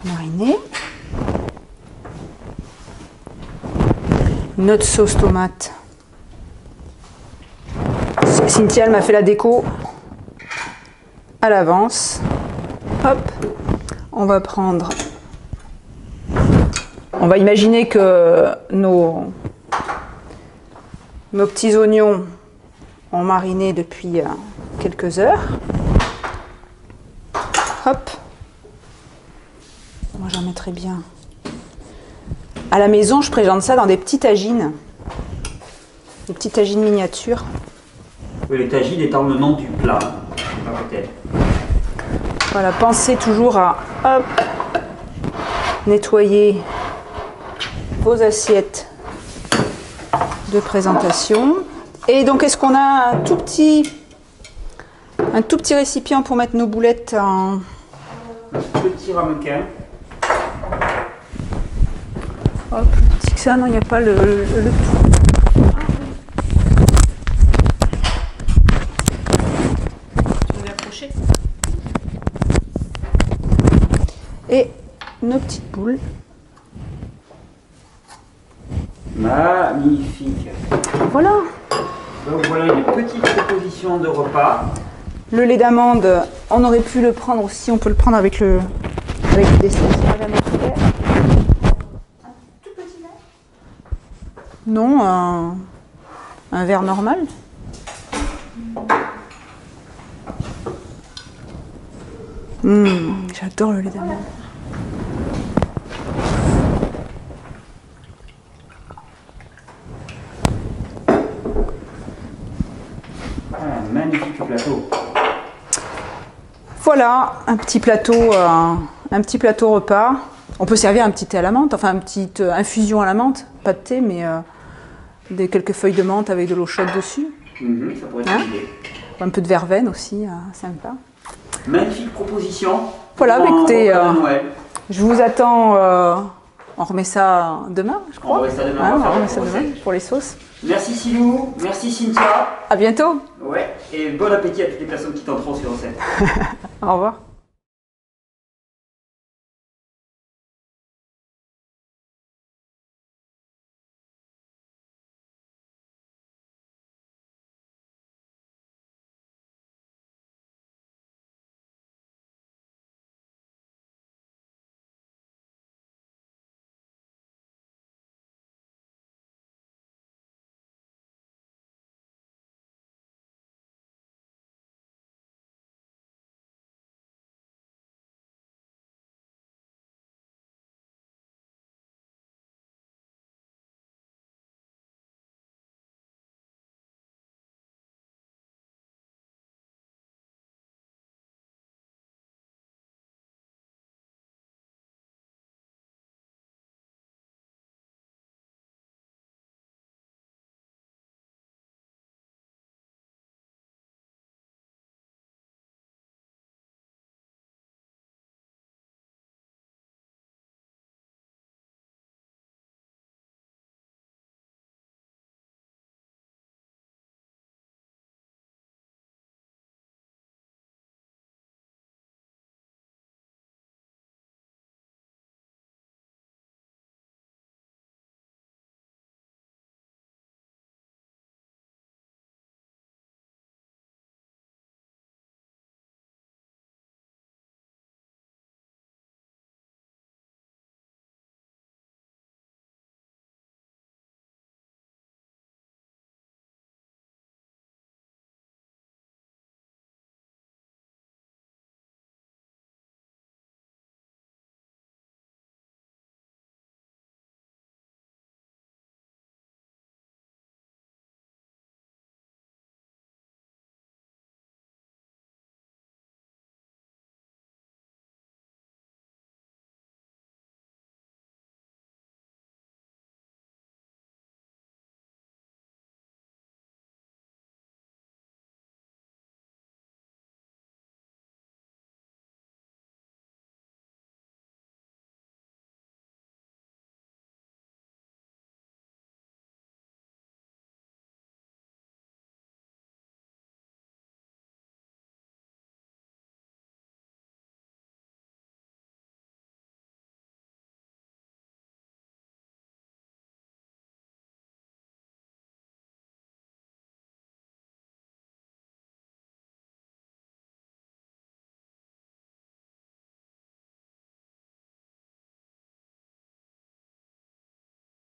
marinés, notre sauce tomate. Cynthia m'a fait la déco à l'avance. Hop, on va prendre. On va imaginer que nos petits oignons ont mariné depuis quelques heures. Hop. Moi j'en mettrais bien. À la maison, je présente ça dans des petits tagines. Des petits tagines miniatures. Oui, les tagines étant le nom du plat. Peut-être. Voilà, pensez toujours à hop, nettoyer vos assiettes de présentation. Et donc, est-ce qu'on a un tout petit récipient pour mettre nos boulettes en... Un petit ramequin. Hop, plus petit que ça, non, il n'y a pas le tout. Tu veux l'approcher? Et nos petites boules. Magnifique. Voilà. Donc voilà une petite proposition de repas. Le lait d'amande, on aurait pu le prendre aussi, on peut le prendre avec le dessert. Un tout petit verre? Non, un verre normal. J'adore le lait d'amande. Magnifique plateau. Voilà, un petit plateau repas. On peut servir un petit thé à la menthe, enfin une petite infusion à la menthe, pas de thé, mais quelques feuilles de menthe avec de l'eau chaude dessus. Ça pourrait être une idée. Un peu de verveine aussi, sympa. Magnifique proposition. Voilà, écoutez, Noël. je vous attends. On remet ça demain, je crois. On remet ça demain, on remet ça demain pour les sauces. Merci Silou, merci Cynthia. À bientôt. Ouais, et bon appétit à toutes les personnes qui tenteront sur recette. Au revoir.